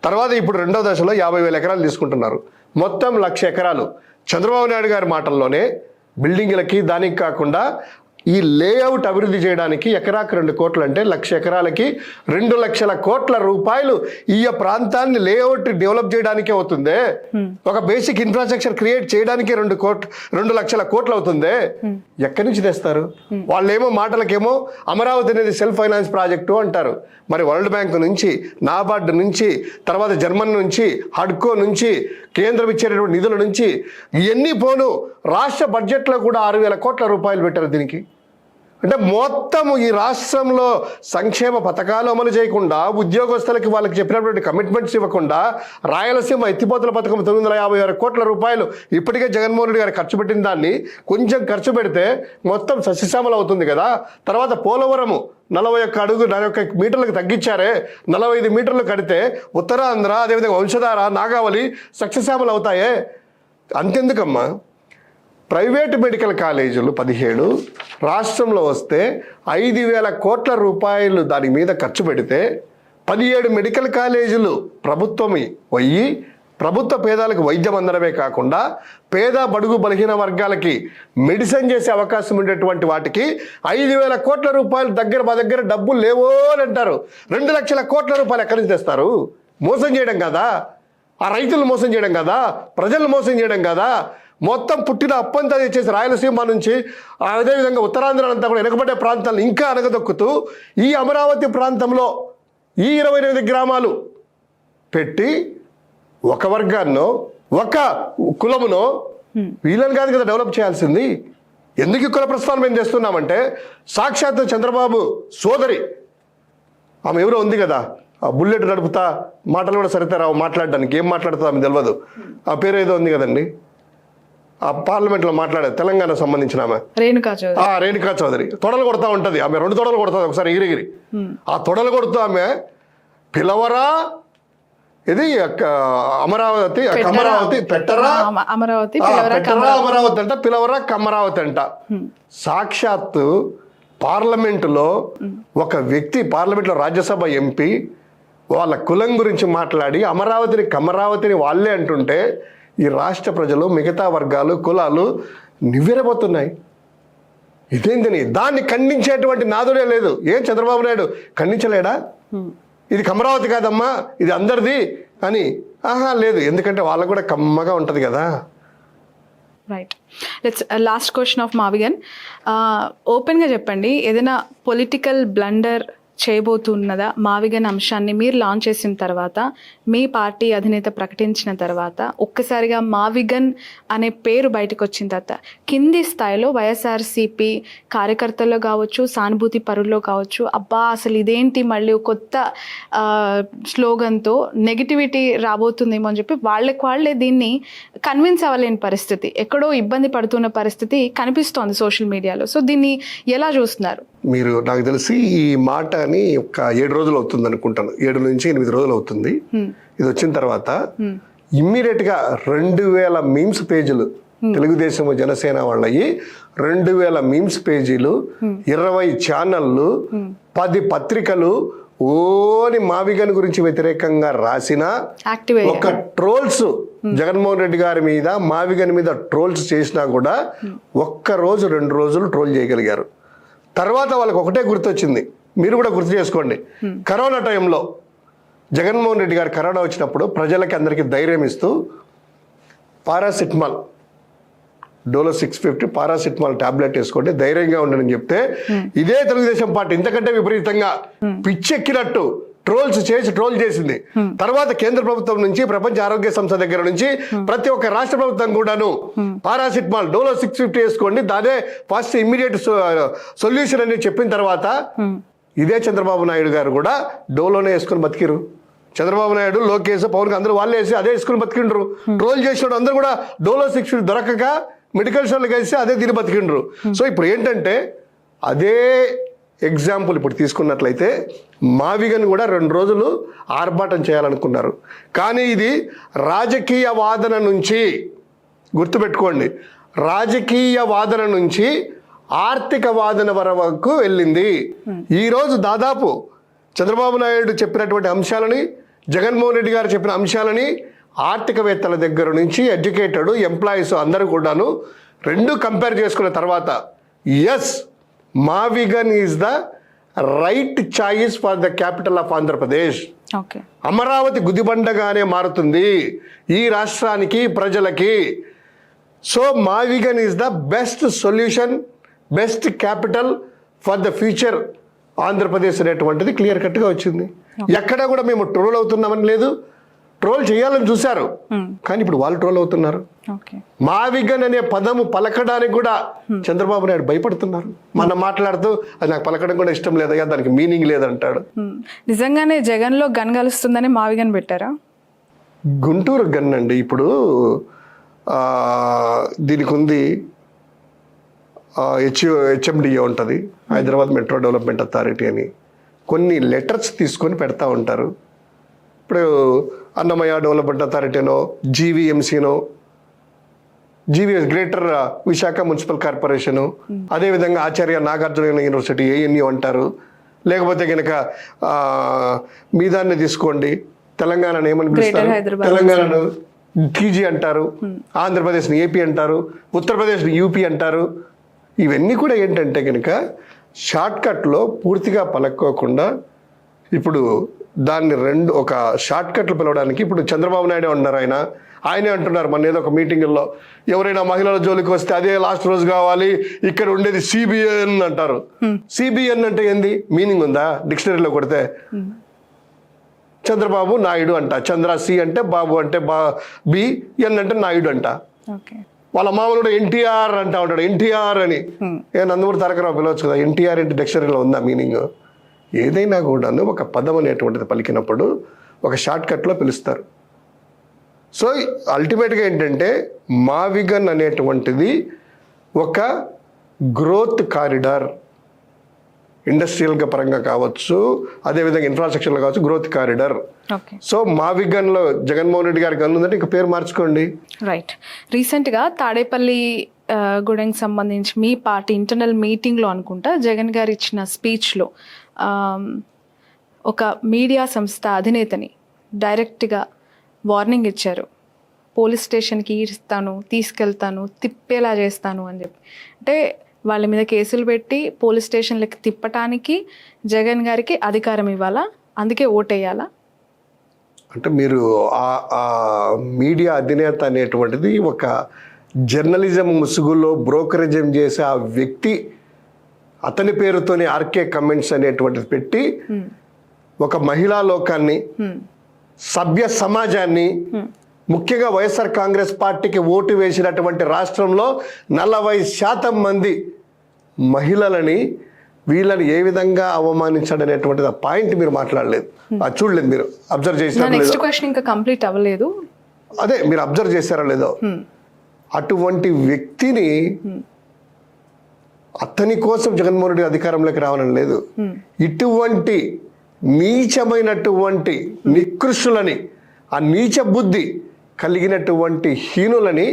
Speaker 2: తర్వాత ఇప్పుడు రెండవ దశలో 50,000 ఎకరాలు తీసుకుంటున్నారు. మొత్తం 1,00,000 ఎకరాలు చంద్రబాబు నాయుడు గారి మాటల్లోనే బిల్డింగ్లకి, దానికి కాకుండా ఈ లేఅవుట్ అభివృద్ధి చేయడానికి ఎకరాకు 2 కోట్లు అంటే 1,00,000 ఎకరాలకి 2 లక్షల కోట్ల రూపాయలు ఈ ప్రాంతాన్ని లేఅవుట్ డెవలప్ చేయడానికే అవుతుంది. ఒక బేసిక్ ఇన్ఫ్రాస్ట్రక్చర్ క్రియేట్ చేయడానికి 2 లక్షల కోట్లు అవుతుంది. ఎక్కడి నుంచి తెస్తారు? వాళ్ళేమో మాటలకేమో అమరావతి అనేది సెల్ఫ్ ఫైనాన్స్ ప్రాజెక్టు అంటారు. మరి వరల్డ్ బ్యాంక్ నుంచి, నాబార్డ్ నుంచి, తర్వాత జర్మన్ నుంచి, హడ్కో నుంచి, కేంద్రం ఇచ్చేటటువంటి నిధుల నుంచి ఇవన్నీ పోను రాష్ట్ర బడ్జెట్లో కూడా 6,000 కోట్ల రూపాయలు పెట్టారు దీనికి. అంటే మొత్తము ఈ రాష్ట్రంలో సంక్షేమ పథకాలు అమలు చేయకుండా, ఉద్యోగస్తులకి వాళ్ళకి చెప్పినటువంటి కమిట్మెంట్స్ ఇవ్వకుండా, రాయలసీమ ఎత్తిపోతల పథకం 956 కోట్ల రూపాయలు ఇప్పటికే జగన్మోహన్ రెడ్డి గారు ఖర్చు పెట్టిన దాన్ని కొంచెం ఖర్చు పెడితే మొత్తం సస్యశ్యామలు అవుతుంది కదా. తర్వాత పోలవరము 41 మీటర్లకు తగ్గించారే, 45 మీటర్లు కడితే ఉత్తరాంధ్ర, అదేవిధంగా వంశధార, నాగావళి సస్యశ్యామలు అవుతాయే. అంతెందుకమ్మా, ప్రైవేటు మెడికల్ కాలేజీలు 17 రాష్ట్రంలో వస్తే 5,000 కోట్ల రూపాయలు దాని మీద ఖర్చు పెడితే 17 మెడికల్ కాలేజీలు ప్రభుత్వం అయ్యి ప్రభుత్వ పేదలకు వైద్యం అందడమే కాకుండా పేద బడుగు బలహీన వర్గాలకి మెడిసిన్ చేసే అవకాశం ఉండేటువంటి వాటికి 5,000 కోట్ల రూపాయలు మా దగ్గర డబ్బులు లేవో అని అంటారు. 2 లక్షల కోట్ల రూపాయలు ఎక్కడి నుంచి తెస్తారు? మోసం చేయడం కదా. ఆ రైతులను మోసం చేయడం కదా, ప్రజలను మోసం చేయడం కదా. మొత్తం పుట్టిన అప్పంతా తెచ్చేసి రాయలసీమ నుంచి అదేవిధంగా ఉత్తరాంధ్ర అంతా కూడా వెనకబడ్డ ప్రాంతాలను ఇంకా అనగదొక్కుతూ ఈ అమరావతి ప్రాంతంలో ఈ 28 గ్రామాలు పెట్టి ఒక వర్గాన్నో ఒక కులమునో వీళ్ళని కాదు కదా డెవలప్ చేయాల్సింది. ఎందుకు ఈ కుల ప్రస్తావన మేము చేస్తున్నామంటే సాక్షాత్ చంద్రబాబు సోదరి ఆమె ఎవరో ఉంది కదా, ఆ బుల్లెట్ నడుపుతా మాటలు కూడా సరితే రావు మాట్లాడడానికి, ఏం మాట్లాడుతుందో ఆమె తెలియదు. ఆ పేరు ఏదో ఉంది కదండి, ఆ పార్లమెంట్లో మాట్లాడేది తెలంగాణకు సంబంధించిన ఆమె రేణుకా చౌదరి. తొడలు కొడతా ఉంటుంది ఆమె, 2 తొడలు కొడుతుంది ఒకసారి ఎగిరిగిరి. ఆ తొడలు కొడుతూ ఆమె పిలవరా ఇది అమరావతి పెట్టరా అమరావతి అంట, పిలవరా కమరావతి అంట. సాక్షాత్తు పార్లమెంటులో ఒక వ్యక్తి, పార్లమెంట్లో రాజ్యసభ ఎంపీ వాళ్ళ కులం గురించి మాట్లాడి అమరావతిని కమరావతిని వాళ్ళే అంటుంటే ఈ రాష్ట్ర ప్రజలు, మిగతా వర్గాలు, కులాలు నివ్వెరపోతున్నాయి. ఇదేంటని దాన్ని ఖండించేటువంటి నాదుడే లేదు. ఏం చంద్రబాబు నాయుడు ఖండించలేడా? ఇది కమరావతి కాదమ్మా, ఇది అందరిది అని. లేదు, ఎందుకంటే వాళ్ళకు కూడా కమ్మగా ఉంటుంది కదా.
Speaker 1: Right. Let's last question of Mavigan. ఓపెన్గా చెప్పండి, ఏదైనా పొలిటికల్ బ్లండర్ చేయబోతున్నదా మావిగన్ అంశాన్ని మీరు లాంచ్ చేసిన తర్వాత, మీ పార్టీ అధినేత ప్రకటించిన తర్వాత, ఒక్కసారిగా మావిగన్ అనే పేరు బయటకు వచ్చిన తర్వాత కింది స్థాయిలో వైఎస్ఆర్సీపీ కార్యకర్తల్లో కావచ్చు, సానుభూతి పరుల్లో కావచ్చు, అబ్బా అసలు ఇదేంటి మళ్ళీ కొత్త స్లోగన్తో నెగిటివిటీ రాబోతుందేమో అని చెప్పి వాళ్ళే దీన్ని కన్విన్స్ అవ్వలేని పరిస్థితి, ఎక్కడో ఇబ్బంది పడుతున్న పరిస్థితి కనిపిస్తోంది సోషల్ మీడియాలో. సో దీన్ని ఎలా చూస్తున్నారు
Speaker 2: మీరు? నాకు తెలిసి ఈ మాట అని ఒక 7 రోజులు అవుతుంది అనుకుంటాను, 7 నుంచి 8 రోజులు అవుతుంది. ఇది వచ్చిన తర్వాత ఇమ్మీడియట్ గా 2000 మీమ్స్ పేజీలు తెలుగుదేశం జనసేన వాళ్ళయి 2000 మీమ్స్ పేజీలు, 20 ఛానళ్ళు, 10 పత్రికలు ఓని మావిగన్ గురించి వ్యతిరేకంగా రాసిన ఒక ట్రోల్స్ జగన్మోహన్ రెడ్డి గారి మీద, మావిగన్ మీద ట్రోల్స్ చేసినా కూడా ఒక్క రోజు 2 రోజులు ట్రోల్ చేయగలిగారు. తర్వాత వాళ్ళకి ఒకటే గుర్తొచ్చింది, మీరు కూడా గుర్తు చేసుకోండి. కరోనా టైంలో జగన్మోహన్ రెడ్డి గారు కరోనా వచ్చినప్పుడు ప్రజలకి అందరికీ ధైర్యం ఇస్తూ పారాసిటమాల్, డోలో 650 పారాసిటమాల్ టాబ్లెట్ వేసుకోండి, ధైర్యంగా ఉండని చెప్తే ఇదే తెలుగుదేశం పార్టీ ఇంతకంటే విపరీతంగా పిచ్చెక్కినట్టు ట్రోల్ చేసింది. తర్వాత కేంద్ర ప్రభుత్వం నుంచి, ప్రపంచ ఆరోగ్య సంస్థ దగ్గర నుంచి ప్రతి ఒక్క రాష్ట్ర ప్రభుత్వం కూడాను పారాసిటమాల్, డోలో 650 వేసుకోండి, దానే ఫస్ట్ ఇమ్మీడియట్ సొల్యూషన్ అని చెప్పిన తర్వాత ఇదే చంద్రబాబు నాయుడు గారు కూడా డోలోనే వేసుకొని బతికిరు. చంద్రబాబు నాయుడు, లోకేష్, పవన్ అందరూ వాళ్ళే వేసి అదే వేసుకుని బతికిండ్రు. ట్రోల్ చేసినప్పుడు అందరూ కూడా డోలో 650 దొరకక మెడికల్ స్టోర్లు కలిసి అదే తిని బతికిండ్రు. సో ఇప్పుడు ఏంటంటే అదే ఎగ్జాంపుల్ ఇప్పుడు తీసుకున్నట్లయితే మావిగన్ కూడా 2 రోజులు ఆర్భాటం చేయాలనుకున్నారు. కానీ ఇది రాజకీయ వాదన నుంచి, గుర్తుపెట్టుకోండి, రాజకీయ వాదన నుంచి ఆర్థిక వాదన వరకు వెళ్ళింది. ఈరోజు దాదాపు చంద్రబాబు నాయుడు చెప్పినటువంటి అంశాలని, జగన్మోహన్ రెడ్డి గారు చెప్పిన అంశాలని ఆర్థికవేత్తల దగ్గర నుంచి ఎడ్యుకేటెడ్ ఎంప్లాయీస్ అందరూ కూడాను 2 కంపేర్ చేసుకున్న తర్వాత yes, Mavigan is the right choice for the capital of Andhra Pradesh. Amaravati గుదిబండగానే మారుతుంది ఈ రాష్ట్రానికి, ప్రజలకి. So Mavigan is the best solution, best capital for the future Andhra Pradesh అనేటువంటిది క్లియర్ కట్గా వచ్చింది. ఎక్కడా కూడా మేము ట్రోల్ అవుతున్నామని లేదు, ట్రోల్ చేయాలని చూశారు, కానీ ఇప్పుడు వాళ్ళు ట్రోల్ అవుతున్నారు. మావిగన్ అనే పదము పలకడానికి కూడా చంద్రబాబు నాయుడు భయపడుతున్నారు. మనం మాట్లాడుతూ అది నాకు పలకడం కూడా ఇష్టం లేదయ్యా, దానికి మీనింగ్ లేదంటాడు.
Speaker 1: నిజంగానే జగన్ లో గన్ కలుస్తుందని మావిగన్ పెట్టారా?
Speaker 2: గుంటూరు గన్ అండి. ఇప్పుడు దీనికి ఉంది హెచ్ఎండిఏ ఉంటుంది, హైదరాబాద్ మెట్రో డెవలప్మెంట్ అథారిటీ అని. కొన్ని లెటర్స్ తీసుకొని పెడతా ఉంటారు. ఇప్పుడు అన్నమయ్య డెవలప్మెంట్ అథారిటీనో, జీవీఎంసీనో, GVS greater Visakha municipal corporation, అదేవిధంగా ఆచార్య నాగార్జున యూనివర్సిటీ ఏఎన్యూ అంటారు. లేకపోతే కనుక మీ దాన్ని తీసుకోండి, తెలంగాణను ఏమని పిలుస్తారు, తెలంగాణను టీజీ అంటారు, ఆంధ్రప్రదేశ్ని ఏపీ అంటారు, ఉత్తరప్రదేశ్ని యూపీ అంటారు. ఇవన్నీ కూడా ఏంటంటే కనుక షార్ట్కట్లో పూర్తిగా పలక్కోకుండా ఇప్పుడు దాన్ని ఒక షార్ట్ కట్లు పిలవడానికి ఇప్పుడు చంద్రబాబు నాయుడు ఉన్నారు, ఆయనే అంటున్నారు మన ఏదో ఒక మీటింగుల్లో ఎవరైనా మహిళల జోలికి వస్తే అదే లాస్ట్ రోజు కావాలి, ఇక్కడ ఉండేది సిబిఎన్ అంటారు. సిబిఎన్ అంటే ఏంది, మీనింగ్ ఉందా డిక్షనరీలో కొడితే? చంద్రబాబు నాయుడు అంట, చంద్ర సి అంటే బాబు అంటే బి, ఎన్ అంటే నాయుడు అంట. వాళ్ళ మామూలు కూడా ఎన్టీఆర్ అంటా ఉంటాడు, ఎన్టీఆర్ అని. నందమూరి తారక రావు పిలవచ్చు కదా, ఎన్టీఆర్ అంటే డిక్షనరీలో ఉందా మీనింగ్? ఏదైనా కూడాను ఒక పదం అనేటువంటిది పలికినప్పుడు ఒక షార్ట్ కట్లో పిలుస్తారు. సో అల్టిమేట్గా ఏంటంటే మావిగన్ అనేటువంటిది ఒక గ్రోత్ కారిడార్, ఇండస్ట్రియల్గా పరంగా కావచ్చు, అదేవిధంగా ఇన్ఫ్రాస్ట్రక్చర్లో కావచ్చు, గ్రోత్ కారిడార్. సో మావిగన్లో జగన్మోహన్ రెడ్డి గారి గన్ ఉందంటే ఇంకా పేరు మార్చుకోండి.
Speaker 1: రైట్. రీసెంట్గా తాడేపల్లి గూడెంకి సంబంధించి మీ పార్టీ ఇంటర్నల్ మీటింగ్లో అనుకుంటా జగన్ గారు ఇచ్చిన స్పీచ్లో ఒక మీడియా సంస్థ అధినేతని డైరెక్ట్గా వార్నింగ్ ఇచ్చారు, పోలీస్ స్టేషన్కి ఇస్తాను, తీసుకెళ్తాను, తిప్పేలా చేస్తాను అని చెప్పి. అంటే వాళ్ళ మీద కేసులు పెట్టి పోలీస్ స్టేషన్లకి తిప్పటానికి జగన్ గారికి అధికారం ఇవ్వాలా, అందుకే ఓటేయాలా?
Speaker 2: అంటే మీరు ఆ మీడియా అధినేత అనేటువంటిది ఒక జర్నలిజం ముసుగులో బ్రోకరేజం చేసే ఆ వ్యక్తి, అతని పేరుతోనే ఆర్కే కమెంట్స్ అనేటువంటిది పెట్టి ఒక మహిళా లోకాన్ని, సభ్య సమాజాన్ని, ముఖ్యంగా వైఎస్ఆర్ కాంగ్రెస్ పార్టీకి ఓటు వేసినటువంటి రాష్ట్రంలో 40% మంది మహిళలని, వీళ్ళని ఏ విధంగా అవమానించాడనేటువంటిది ఆ పాయింట్ మీరు మాట్లాడలేదు, అది చూడలేదు, మీరు అబ్జర్వ్ చేశారా లేదో?
Speaker 1: క్వశ్చన్ ఇంకా కంప్లీట్ అవ్వలేదు.
Speaker 2: అదే మీరు అబ్జర్వ్ చేశారా లేదో? అటువంటి వ్యక్తిని అతని కోసం జగన్మోహన్ రెడ్డి అధికారంలోకి రావడం లేదు. ఇటువంటి నీచమైనటువంటి నికృష్టులని, ఆ నీచ బుద్ధి కలిగినటువంటి హీనులని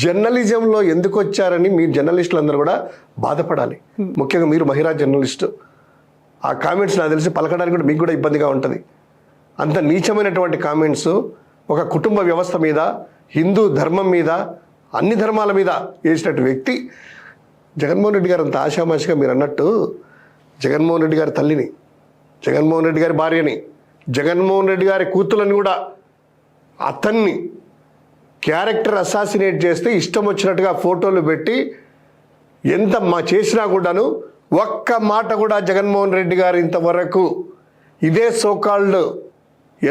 Speaker 2: జర్నలిజంలో ఎందుకు వచ్చారని మీరు జర్నలిస్టులు అందరూ కూడా బాధపడాలి. ముఖ్యంగా మీరు మహిళా జర్నలిస్టు, ఆ కామెంట్స్ నాకు తెలిసి పలకడానికి కూడా మీకు కూడా ఇబ్బందిగా ఉంటుంది. అంత నీచమైనటువంటి కామెంట్స్ ఒక కుటుంబ వ్యవస్థ మీద, హిందూ ధర్మం మీద, అన్ని ధర్మాల మీద వేసినట్టు వ్యక్తి జగన్మోహన్ రెడ్డి గారు. అంత ఆశామాషిగా మీరు అన్నట్టు జగన్మోహన్ రెడ్డి గారి తల్లిని, జగన్మోహన్ రెడ్డి గారి భార్యని, జగన్మోహన్ రెడ్డి గారి కూతులని కూడా అతన్ని క్యారెక్టర్ అసాసినేట్ చేస్తే ఇష్టం వచ్చినట్టుగా ఫోటోలు పెట్టి ఎంత చేసినా కూడాను ఒక్క మాట కూడా జగన్మోహన్ రెడ్డి గారు ఇంతవరకు ఇదే సోకాల్డ్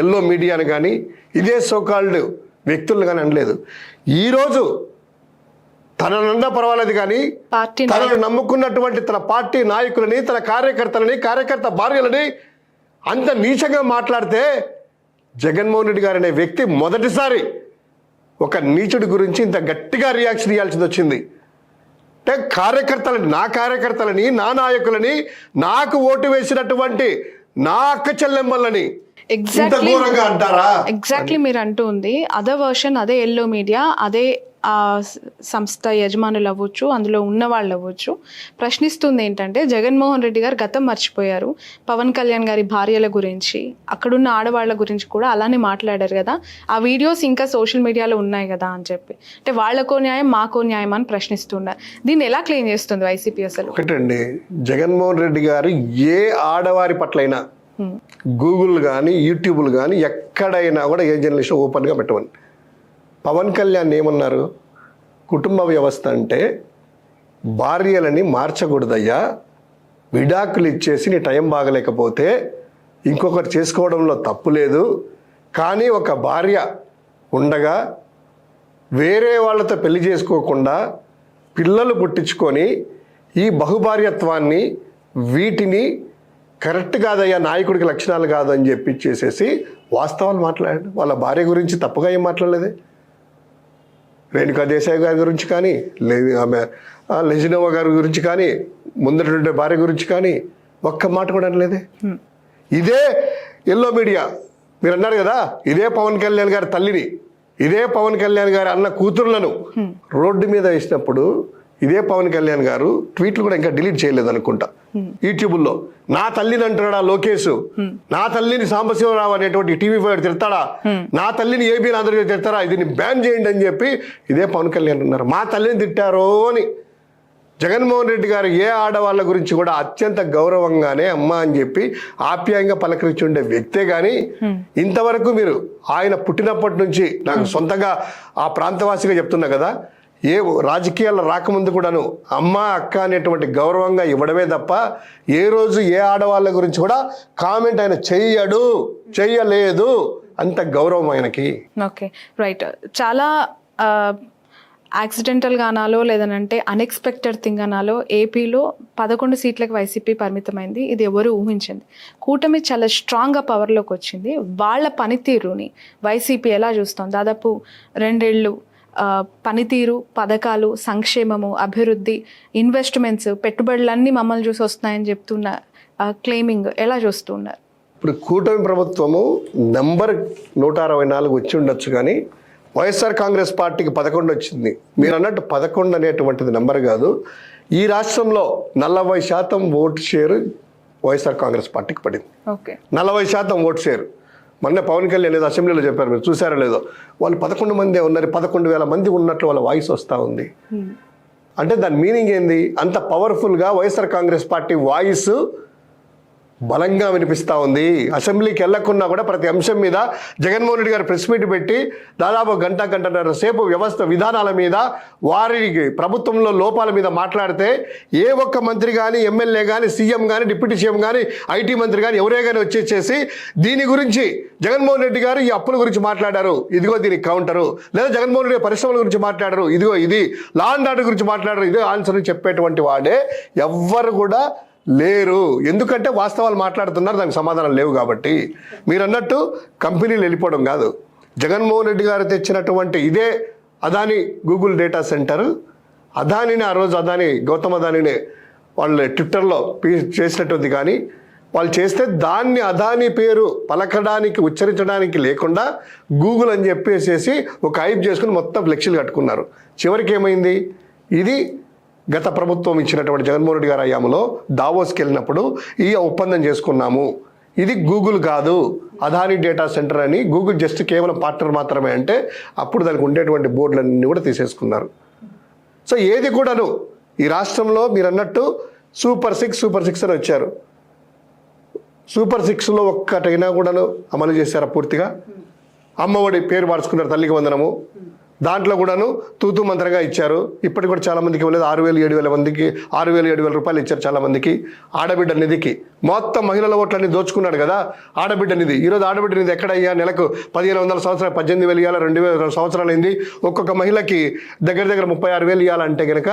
Speaker 2: ఎల్లో మీడియాని కానీ, ఇదే సోకాల్డ్ వ్యక్తులను కానీ అనలేదు. ఈరోజు తననన్నా పర్వాలేదు కానీ తనను నమ్ముకున్నటువంటి తన పార్టీ నాయకులని, తన కార్యకర్తలని, కార్యకర్త భార్యలని అంత నీచంగా మాట్లాడితే జగన్మోహన్ రెడ్డి గారు అనే వ్యక్తి మొదటిసారి ఒక నీచుడి గురించి ఇంత గట్టిగా రియాక్షన్ ఇవ్వాల్సింది వచ్చింది. అంటే కార్యకర్తలని, నా నాయకులని, నాకు ఓటు వేసినటువంటి నా అక్క చెల్లెమ్మలని ఘోరంగా అంటారా?
Speaker 1: ఎగ్జాక్ట్లీ మీరు అంటూ ఉంది అదే వర్షన్, అదే ఎల్లో మీడియా, అదే ఆ సంస్థ యజమానులు అవ్వచ్చు, అందులో ఉన్న వాళ్ళు అవ్వచ్చు, ప్రశ్నిస్తుంది ఏంటంటే జగన్మోహన్ రెడ్డి గారు గతం మర్చిపోయారు. పవన్ కళ్యాణ్ గారి భార్యల గురించి, అక్కడున్న ఆడవాళ్ళ గురించి కూడా అలానే మాట్లాడారు కదా, ఆ వీడియోస్ ఇంకా సోషల్ మీడియాలో ఉన్నాయి కదా అని చెప్పి. అంటే వాళ్ళకో న్యాయం, మాకో న్యాయం అని ప్రశ్నిస్తున్నారు. దీన్ని ఎలా క్లెయిమ్ చేస్తుంది వైసీపీ? అసలు
Speaker 2: ఒకటండి, జగన్మోహన్ రెడ్డి గారు ఏ ఆడవారి పట్లైనా గూగుల్ కానీ, యూట్యూబ్లు కానీ ఎక్కడైనా కూడా ఏ జర్నలిస్ట్ ఓపెన్గా పెట్టమని. పవన్ కళ్యాణ్ ఏమన్నారు? కుటుంబ వ్యవస్థ అంటే భార్యలని మార్చకూడదయ్యా, విడాకులు ఇచ్చేసి నీ టైం బాగలేకపోతే ఇంకొకటి చేసుకోవడంలో తప్పు లేదు, కానీ ఒక భార్య ఉండగా వేరే వాళ్ళతో పెళ్లి చేసుకోకుండా పిల్లలు పుట్టించుకొని ఈ బహుభార్యత్వాన్ని, వీటిని కరెక్ట్ కాదయ్యా, నాయకుడికి లక్షణాలు కాదని చెప్పి చేసేసి వాస్తవాలు మాట్లాడాడు. వాళ్ళ భార్య గురించి తప్పుగా ఏం మాట్లాడలేదే. రేణుకా దేశాయ్ గారి గురించి కానీ, ఆమె లెజినోవా గారి గురించి కానీ, ముందట భార్య గురించి కానీ ఒక్క మాట కూడా అనలేదే. ఇదే ఎల్లో మీడియా మీరు అన్నారు కదా, ఇదే పవన్ కళ్యాణ్ గారి తల్లిని, ఇదే పవన్ కళ్యాణ్ గారి అన్న కూతుర్లను రోడ్డు మీద వేసినప్పుడు ఇదే పవన్ కళ్యాణ్ గారు ట్వీట్లు కూడా ఇంకా డిలీట్ చేయలేదు అనుకుంటా యూట్యూబ్లో. నా తల్లిని అంటున్నాడా లోకేష్, నా తల్లిని సాంబశివరావు అనేటువంటి టీవీ ఫైవ్ తిడతాడా, నా తల్లిని ఏబీ ఆంధ్రజ్యోతి తిడతారా, ఇది బ్యాన్ చేయండి అని చెప్పి ఇదే పవన్ కళ్యాణ్ ఉన్నారు. మా తల్లిని తిట్టారో అని జగన్మోహన్ రెడ్డి గారు ఏ ఆడవాళ్ళ గురించి కూడా అత్యంత గౌరవంగానే అమ్మ అని చెప్పి ఆప్యాయంగా పలకరించి ఉండే వ్యక్తే కానీ ఇంతవరకు మీరు ఆయన పుట్టినప్పటి నుంచి నాకు సొంతంగా ఆ ప్రాంతవాసిగా చెప్తున్నా కదా, ఏ రాజకీయాల్లో రాకముందు కూడాను అమ్మ అక్క అనేటువంటి గౌరవంగా ఇవ్వడమే తప్ప ఏ రోజు ఏ ఆడవాళ్ళ గురించి కూడా కామెంట్ ఆయన చెయ్యలేదు. అంత గౌరవం ఆయనకి.
Speaker 1: Okay, right. చాలా యాక్సిడెంటల్గా అనాలో లేదనంటే అన్ఎక్స్పెక్టెడ్ థింగ్ అనాలో ఏపీలో 11 సీట్లకు వైసీపీ పరిమితమైంది. ఇది ఎవరు ఊహించింది. కూటమి చాలా స్ట్రాంగ్గా పవర్లోకి వచ్చింది. వాళ్ళ పనితీరుని వైసీపీ ఎలా చూస్తాం? దాదాపు 2 ఏళ్ళు పనితీరు, పథకాలు, సంక్షేమము, అభివృద్ధి, ఇన్వెస్ట్మెంట్స్, పెట్టుబడులన్నీ మమ్మల్ని చూసి వస్తున్నాయని చెప్తున్న క్లెయిమింగ్ ఎలా చూస్తున్నారు?
Speaker 2: ఇప్పుడు కూటమి ప్రభుత్వము నంబర్ 164 వచ్చి ఉండొచ్చు కానీ వైఎస్ఆర్ కాంగ్రెస్ పార్టీకి 11 వచ్చింది. మీరు అన్నట్టు 11 అనేటువంటిది నెంబర్ కాదు. ఈ రాష్ట్రంలో 40% ఓటు షేరు వైఎస్ఆర్ కాంగ్రెస్ పార్టీకి పడింది.
Speaker 1: Okay,
Speaker 2: 40% vote share. మొన్న పవన్ కళ్యాణ్ ఏదో అసెంబ్లీలో చెప్పారు, మీరు చూసారో లేదో, వాళ్ళు 11 మందే ఉన్నారు, 11,000 మంది ఉన్నట్లు వాళ్ళ వాయిస్ వస్తూ ఉంది. అంటే దాని మీనింగ్ ఏంది? అంత పవర్ఫుల్గా వైఎస్ఆర్ కాంగ్రెస్ పార్టీ వాయిస్ బలంగా వినిపిస్తూ ఉంది. అసెంబ్లీకి వెళ్ళకున్నా కూడా ప్రతి అంశం మీద జగన్మోహన్ రెడ్డి గారు ప్రెస్ మీట్ పెట్టి దాదాపు గంటన్నర సేపు వ్యవస్థ విధానాల మీద, వారికి ప్రభుత్వంలో లోపాల మీద మాట్లాడితే ఏ ఒక్క మంత్రి కానీ, ఎమ్మెల్యే కానీ, సీఎం కానీ, డిప్యూటీ సీఎం కానీ, ఐటీ మంత్రి కానీ ఎవరే కానీ వచ్చేసేసి దీని గురించి జగన్మోహన్ రెడ్డి గారు ఈ అప్పుల గురించి మాట్లాడారు, ఇదిగో దీనికి కౌంటరు, లేదా జగన్మోహన్ రెడ్డి పరిశ్రమల గురించి మాట్లాడారు, ఇదిగో ఇది లా అండ్ ఆర్డర్ గురించి మాట్లాడారు, ఇదే ఆన్సర్ చెప్పేటువంటి వాడే ఎవ్వరు కూడా లేరు. ఎందుకంటే వాస్తవాలు మాట్లాడుతున్నారు, దానికి సమాధానం లేవు. కాబట్టి మీరు అన్నట్టు కంపెనీలు వెళ్ళిపోవడం కాదు, జగన్మోహన్ రెడ్డి గారు తెచ్చినటువంటి ఇదే అదాని గూగుల్ డేటా సెంటర్, అదానిని ఆ రోజు గౌతమ్ అదానినే వాళ్ళు ట్విట్టర్లో చేసినటువంటి, కానీ వాళ్ళు చేస్తే దాన్ని అదాని పేరు పలకడానికి, ఉచ్చరించడానికి లేకుండా గూగుల్ అని చెప్పేసేసి ఒక హైప్ చేసుకుని మొత్తం ఫ్లెక్సీలు కట్టుకున్నారు. చివరికి ఏమైంది? ఇది గత ప్రభుత్వం ఇచ్చినటువంటి జగన్మోహన్ రెడ్డి గారి హయాంలో దావోస్కి వెళ్ళినప్పుడు ఈ ఒప్పందం చేసుకున్నాము, ఇది గూగుల్ కాదు, అదాని డేటా సెంటర్ అని, గూగుల్ జస్ట్ కేవలం పార్ట్నర్ మాత్రమే అంటే అప్పుడు దానికి ఉండేటువంటి బోర్డులన్నీ కూడా తీసేసుకున్నారు. సో ఏది కూడాను ఈ రాష్ట్రంలో మీరు అన్నట్టు సూపర్ సిక్స్ అని వచ్చారు. సూపర్ 6లో ఒక్కటైనా కూడాను అమలు చేశారా పూర్తిగా? అమ్మఒడి పేరు మార్చుకున్నారు, తల్లికి వందనము, దాంట్లో కూడాను తూతూ మంత్రంగా ఇచ్చారు. ఇప్పటికి కూడా చాలా మందికి ఇవ్వలేదు. 6,000-7,000 మందికి 6,000-7,000 రూపాయలు ఇచ్చారు చాలా మందికి. ఆడబిడ్డ నిధికి మొత్తం మహిళల ఓట్లన్నీ దోచుకున్నాడు కదా ఆడబిడ్డ నిధి. ఈరోజు ఆడబిడ్డ నిధి ఎక్కడయ్యా? నెలకు 1,500 సంవత్సరాలు 18,000 ఇవ్వాలి, 2,000 సంవత్సరాలు అయింది. ఒక్కొక్క మహిళకి దగ్గర 36,000 ఇవ్వాలంటే కనుక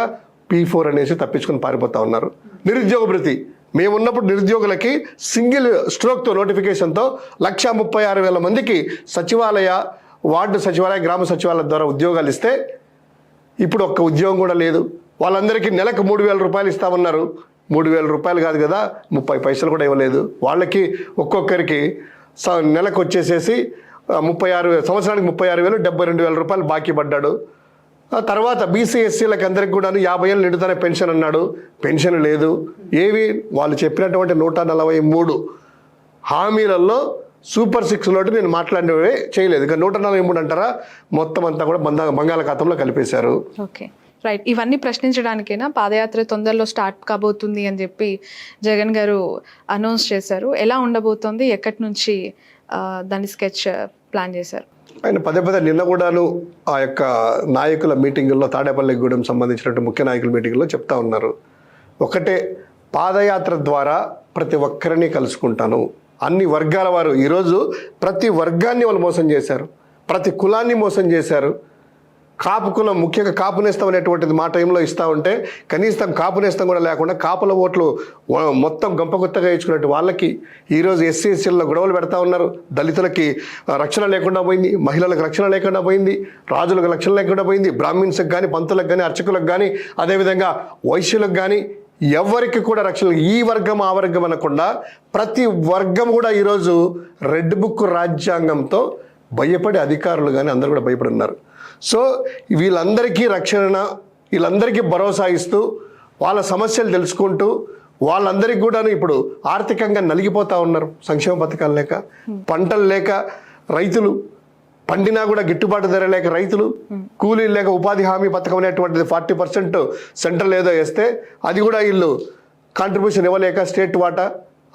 Speaker 2: P4 అనేసి తప్పించుకొని పారిపోతా ఉన్నారు. నిరుద్యోగ భృతి మేమున్నప్పుడు నిరుద్యోగులకి సింగిల్ స్ట్రోక్తో నోటిఫికేషన్తో 136,000 మందికి సచివాలయ, వార్డు సచివాలయ, గ్రామ సచివాలయం ద్వారా ఉద్యోగాలు ఇస్తే ఇప్పుడు ఒక్క ఉద్యోగం కూడా లేదు. వాళ్ళందరికీ నెలకు 3,000 రూపాయలు ఇస్తామన్నారు. 3,000 రూపాయలు కాదు కదా, 30 పైసలు కూడా ఇవ్వలేదు. వాళ్ళకి ఒక్కొక్కరికి నెలకు వచ్చేసేసి 36,000, సంవత్సరానికి 36,000, 72,000 రూపాయలు బాకీ పడ్డాడు. ఆ తర్వాత బీసీ ఎస్సీలకు అందరికి కూడా 50 ఏళ్ళు నిండుతానే పెన్షన్ అన్నాడు, పెన్షన్ లేదు. ఏవి? వాళ్ళు చెప్పినటువంటి 143 హామీలలో సూపర్ 6లో నేను మాట్లాడినవే చేయలేదు. ఇక 143 అంటారా, మొత్తం అంతా కూడా బంగాళాఖాతంలో కలిపేశారు.
Speaker 1: Okay, right. ఇవన్నీ ప్రశ్నించడానికైనా పాదయాత్ర తొందరలో స్టార్ట్ కాబోతుంది అని చెప్పి జగన్ గారు అనౌన్స్ చేశారు. ఎలా ఉండబోతోంది? ఎక్కడి నుంచి దాని స్కెచ్ ప్లాన్ చేశారు?
Speaker 2: ఆయన పదే నిన్న కూడాను ఆ యొక్క నాయకుల మీటింగుల్లో, తాడేపల్లిగూడెం సంబంధించినటువంటి ముఖ్య నాయకుల మీటింగుల్లో చెప్తా ఉన్నారు. ఒకటే, పాదయాత్ర ద్వారా ప్రతి ఒక్కరిని కలుసుకుంటాను, అన్ని వర్గాల వారు. ఈరోజు ప్రతి వర్గాన్ని వాళ్ళు మోసం చేశారు, ప్రతి కులాన్ని మోసం చేశారు. కాపు కులం, ముఖ్యంగా కాపు నేస్తం అనేటువంటిది మా టైంలో ఇస్తూ ఉంటే కనీసం కాపు నేస్తం కూడా లేకుండా కాపుల ఓట్లు మొత్తం గంపగుత్తగా ఇచ్చుకున్నట్టు వాళ్ళకి ఈరోజు ఎస్సీ ఎస్సీల్లో గొడవలు పెడతా ఉన్నారు. దళితులకి రక్షణ లేకుండా పోయింది, మహిళలకు రక్షణ లేకుండా పోయింది, రాజులకు రక్షణ లేకుండా పోయింది, బ్రాహ్మిన్స్కి కానీ, పంతులకు కానీ, అర్చకులకు కానీ, అదేవిధంగా వైశ్యులకు కానీ ఎవరికి కూడా రక్షణ. ఈ వర్గం ఆ వర్గం అనకుండా ప్రతి వర్గం కూడా ఈరోజు రెడ్ బుక్ రాజ్యాంగంతో భయపడి అధికారులు కానీ అందరూ కూడా భయపడి ఉన్నారు. సో వీళ్ళందరికీ రక్షణ, వీళ్ళందరికీ భరోసా ఇస్తూ వాళ్ళ సమస్యలు తెలుసుకుంటూ వాళ్ళందరికీ కూడా ఇప్పుడు ఆర్థికంగా నలిగిపోతూ ఉన్నారు. సంక్షేమ పథకాలు లేక, పంటలు లేక రైతులు పండినా కూడా గిట్టుబాటు ధర లేక రైతులు, కూలీలు లేక ఉపాధి హామీ పథకం అనేటువంటిది 40% సెంట్రల్ ఏదో వేస్తే అది కూడా వీళ్ళు కాంట్రిబ్యూషన్ ఇవ్వలేక స్టేట్ వాటా,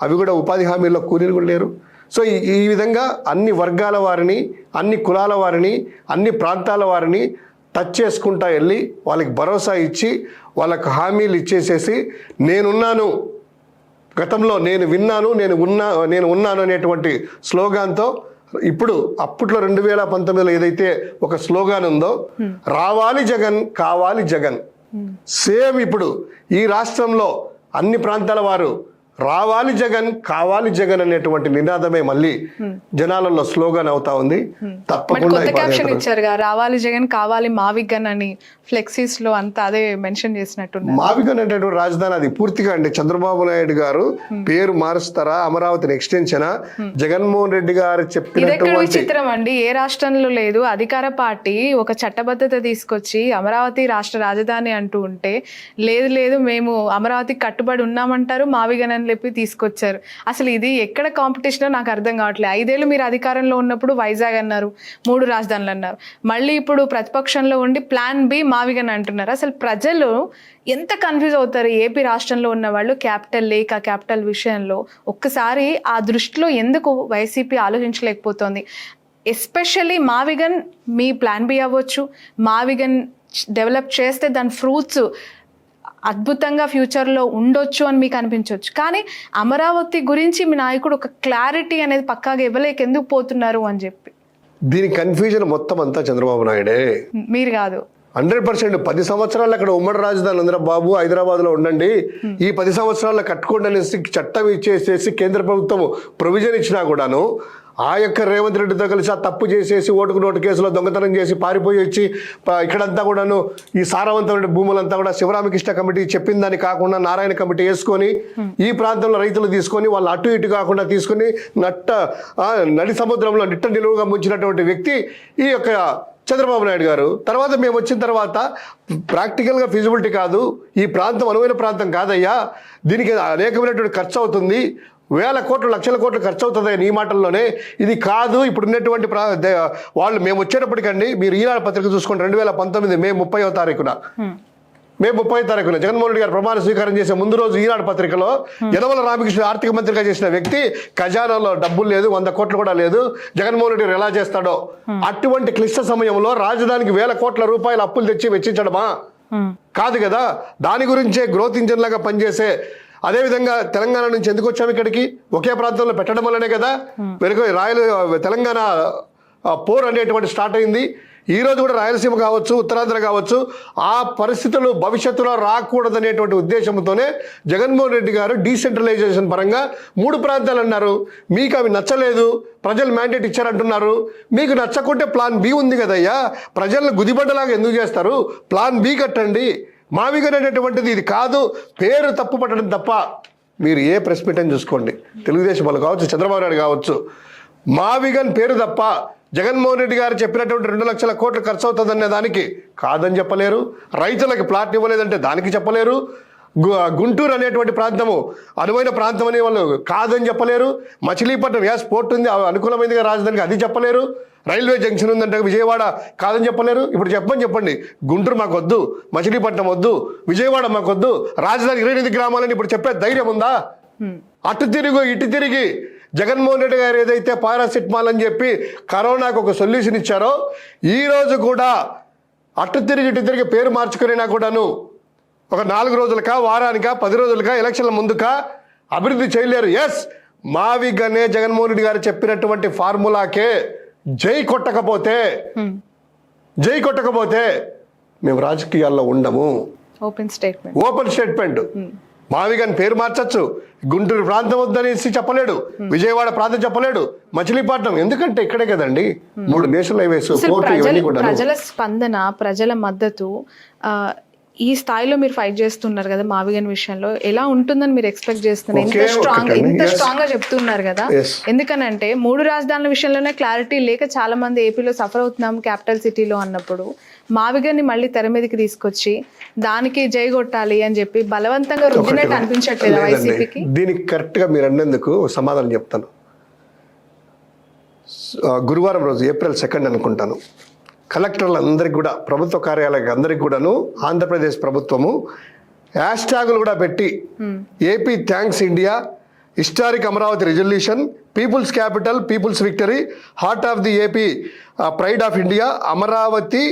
Speaker 2: అవి కూడా ఉపాధి హామీల్లో కూలీలు కూడా లేరు. సో ఈ విధంగా అన్ని వర్గాల వారిని, అన్ని కులాల వారిని, అన్ని ప్రాంతాల వారిని టచ్ చేసుకుంటా వెళ్ళి వాళ్ళకి భరోసా ఇచ్చి వాళ్ళకు హామీలు ఇచ్చేసేసి నేనున్నాను, గతంలో నేను విన్నాను, నేను ఉన్నాను అనేటువంటి స్లోగాన్తో ఇప్పుడు అప్పట్లో 2019లో ఏదైతే ఒక స్లోగాన్ ఉందో రావాలి జగన్ కావాలి జగన్, సేమ్ ఇప్పుడు ఈ రాష్ట్రంలో అన్ని ప్రాంతాల వారు రావాలి జగన్ కావాలి జగన్ అనేటువంటి నినాదమే మళ్ళీ జనాలలో స్లోగన్ అవుతా ఉంది. తప్పకుండా
Speaker 1: క్యాప్షన్ ఇచ్చారుగా, రావాలి జగన్ కావాలి మావిగన్ అని ఫ్లెక్సీస్ లో అంతా అదే మెన్షన్ చేసినట్టు.
Speaker 2: మావిగన్ అనేటువంటి రాజధాని అది పూర్తిగా అండి చంద్రబాబు నాయుడు గారు పేరు మారుస్తారా, అమరావతిని ఎక్స్టెన్షనా, జగన్మోహన్ రెడ్డి గారు చెప్పినటువంటి
Speaker 1: చిత్రం అండి. ఏ రాష్ట్రంలో లేదు. అధికార పార్టీ ఒక చట్టబద్ధత తీసుకొచ్చి అమరావతి రాష్ట్ర రాజధాని అంటూ ఉంటే లేదు మేము అమరావతికి కట్టుబడి ఉన్నామంటారు, మావిగన్ అని చెప్పి తీసుకొచ్చారు. అసలు ఇది ఎక్కడ కాంపిటీషన్ నాకు అర్థం కావట్లేదు. 5 ఏళ్ళు మీరు అధికారంలో ఉన్నప్పుడు వైజాగ్ అన్నారు, 3 రాజధానులు అన్నారు, మళ్ళీ ఇప్పుడు ప్రతిపక్షంలో ఉండి ప్లాన్ బి మావిగన్ అంటున్నారు. అసలు ప్రజలు ఎంత కన్ఫ్యూజ్ అవుతారు. ఏపీ రాష్ట్రంలో ఉన్న వాళ్ళు క్యాపిటల్ లేక క్యాపిటల్ విషయంలో ఒక్కసారి ఆ దృష్టిలో ఎందుకు వైసీపీ ఆలోచించలేకపోతుంది? ఎస్పెషల్లీ మావిగన్ మీ ప్లాన్ బి అవ్వచ్చు, మావిగన్ డెవలప్ చేస్తే దాని ఫ్రూట్స్ అద్భుతంగా ఫ్యూచర్లో ఉండొచ్చు అని మీకు అనిపించవచ్చు. కానీ అమరావతి గురించి మీ నాయకుడు ఒక క్లారిటీ అనేది పక్కాగా ఇవ్వలేక ఎందుకు పోతున్నారు అని చెప్పి
Speaker 2: దీని కన్ఫ్యూజన్ మొత్తం అంతా చంద్రబాబు నాయుడే, మీరు
Speaker 1: కాదు.
Speaker 2: 100%. 10 సంవత్సరాలు అక్కడ ఉమ్మడి రాజధాని ఉందిరా బాబు, హైదరాబాద్లో ఉండండి, ఈ 10 సంవత్సరాల్లో కట్టుకోండి అనేసి చట్టం ఇచ్చేసేసి కేంద్ర ప్రభుత్వం ప్రొవిజన్ ఇచ్చినా కూడాను ఆ యొక్క రేవంత్ రెడ్డితో కలిసి ఆ తప్పు చేసేసి ఓటుకు నోటు కేసులో దొంగతనం చేసి పారిపోయి వచ్చి ఇక్కడంతా కూడాను ఈ సారవంతమైన భూములంతా కూడా శివరామకృష్ణ కమిటీ చెప్పిన దాన్ని కాకుండా నారాయణ కమిటీ వేసుకొని ఈ ప్రాంతంలో రైతులు తీసుకొని వాళ్ళు అటు ఇటు కాకుండా తీసుకొని నడి సముద్రంలో నిట్ట నిలువుగా ముంచినటువంటి వ్యక్తి ఈ యొక్క చంద్రబాబు నాయుడు గారు. తర్వాత మేము వచ్చిన తర్వాత ప్రాక్టికల్గా ఫిజిబిలిటీ కాదు, ఈ ప్రాంతం అనువైన ప్రాంతం కాదయ్యా, దీనికి అనేకమైనటువంటి ఖర్చు అవుతుంది, 1000 కోట్లు 1,00,000 కోట్లు ఖర్చు అవుతుంది నీ మాటల్లోనే, ఇది కాదు ఇప్పుడు ఉన్నటువంటి వాళ్ళు. మేము వచ్చేటప్పటికండి మీరు ఈనాడు పత్రిక చూసుకోండి, 2019 మే 30వ తారీఖున జగన్మోహన్ రెడ్డి గారు ప్రమాణ స్వీకారం చేసే ముందు రోజు ఈనాడు పత్రికలో యనమల రామకృష్ణ ఆర్థిక మంత్రిగా చేసిన వ్యక్తి ఖజానాలో డబ్బులు లేదు, 100 కోట్లు కూడా లేదు, జగన్మోహన్ రెడ్డి గారు ఎలా చేస్తాడో, అటువంటి క్లిష్ట సమయంలో రాజధానికి 1000 కోట్ల రూపాయలు అప్పులు తెచ్చి వెచ్చించడమా? కాదు కదా. దాని గురించే గ్రోత్ ఇంజన్ లాగా పనిచేసే, అదేవిధంగా తెలంగాణ నుంచి ఎందుకు వచ్చాము ఇక్కడికి, ఒకే ప్రాంతంలో పెట్టడం వల్లనే కదా వెనుక తెలంగాణ పోర్ అనేటువంటి స్టార్ట్ అయింది. ఈ రోజు కూడా రాయలసీమ కావచ్చు, ఉత్తరాంధ్ర కావచ్చు, ఆ పరిస్థితులు భవిష్యత్తులో రాకూడదనేటువంటి ఉద్దేశంతోనే జగన్మోహన్ రెడ్డి గారు డీసెంట్రలైజేషన్ పరంగా 3 ప్రాంతాలు అన్నారు. మీకు అవి నచ్చలేదు, ప్రజలు మ్యాండేట్ ఇచ్చారంటున్నారు. మీకు నచ్చకుంటే ప్లాన్ బి ఉంది కదయ్యా, ప్రజలను గుదిబండలాగా ఎందుకు చేస్తారు? ప్లాన్ బి కట్టండి. మావిగన్ అనేటువంటిది ఇది కాదు, పేరు తప్పు పట్టడం తప్ప. మీరు ఏ ప్రెస్ మీట్ అని చూసుకోండి, తెలుగుదేశం వాళ్ళు కావచ్చు, చంద్రబాబు నాయుడు కావచ్చు, మావిగన్ పేరు తప్ప జగన్మోహన్ రెడ్డి గారు చెప్పినటువంటి 2,00,000 కోట్లు ఖర్చు అవుతుందనే దానికి కాదని చెప్పలేరు. రైతులకు ప్లాట్ ఇవ్వలేదంటే దానికి చెప్పలేరు. గుంటూరు అనేటువంటి ప్రాంతము అనువైన ప్రాంతం అని వాళ్ళు కాదని చెప్పలేరు. మచిలీపట్నం గ్యాస్ పోర్ట్ ఉంది, అనుకూలమైనదిగా రాజధానికి, అది చెప్పలేరు. రైల్వే జంక్షన్ ఉందంటే విజయవాడ కాదని చెప్పలేరు. ఇప్పుడు చెప్పండి, గుంటూరు మాకు వద్దు, మచిలీపట్నం వద్దు, విజయవాడ మాకు వద్దు, రాజధాని 28 గ్రామాలని ఇప్పుడు చెప్పే ధైర్యం ఉందా? అటు తిరిగి ఇటు తిరిగి జగన్మోహన్ రెడ్డి గారు ఏదైతే పారాసిటమాల్ అని చెప్పి కరోనాకు ఒక సొల్యూషన్ ఇచ్చారో, ఈరోజు కూడా అటు తిరిగి ఇటు తిరిగి పేరు మార్చుకునేనా కూడాను ఒక 4 రోజులకా, వారానికా, 10 రోజులకా, ఎలక్షన్ల ముందుకా అభివృద్ధి చేయలేరు. ఎస్, మావిగనే జగన్మోహన్ రెడ్డి గారు చెప్పినటువంటి ఫార్ములాకే జై కొట్టకపోతే మేము రాజకీయాల్లో ఉండము. Open statement. మావిగన్ పేరు మార్చచ్చు, గుంటూరు ప్రాంతం వద్దనేసి చెప్పలేడు, విజయవాడ ప్రాంతం చెప్పలేడు, మచిలీపట్నం, ఎందుకంటే ఇక్కడే కదండి 3 నేషనల్ హైవేస్, పోర్టు, ఇవన్నీ కూడా.
Speaker 1: ప్రజల స్పందన, ప్రజల మద్దతు ఈ స్థాయిలో మీరు ఫైట్ చేస్తున్నారు కదా మావిగన్ విషయంలో, ఎలా ఉంటుందని మీరు ఎక్స్పెక్ట్ చేస్తున్నారు? ఇంత స్ట్రాంగ్ గా చెప్తున్నారు కదా, ఎందుకనంటే 3 రాజధానుల విషయంలోనే క్లారిటీ లేక చాలా మంది ఏపీలో సఫర్ అవుతున్నాం క్యాపిటల్ సిటీలో అన్నప్పుడు, మావిగన్ని మళ్ళీ తెర మీదకి తీసుకొచ్చి దానికి జై కొట్టాలి అని చెప్పి బలవంతంగా రుద్దినట్టు అనిపించట్లేదు వైసీపీకి?
Speaker 2: దీనికి కరెక్ట్ గా మీరు అన్నందుకు సమాధానం చెప్తాను. గురువారం రోజు ఏప్రిల్ 2 అనుకుంటాను, కలెక్టర్లు అందరికి కూడా, ప్రభుత్వ కార్యాలయాలకు అందరికి కూడాను ఆంధ్రప్రదేశ్ ప్రభుత్వము హ్యాష్ ట్యాగులు కూడా పెట్టి AP thanks India, historic Amaravati resolution, people's capital, people's victory, heart of the AP, pride of India, Amaravati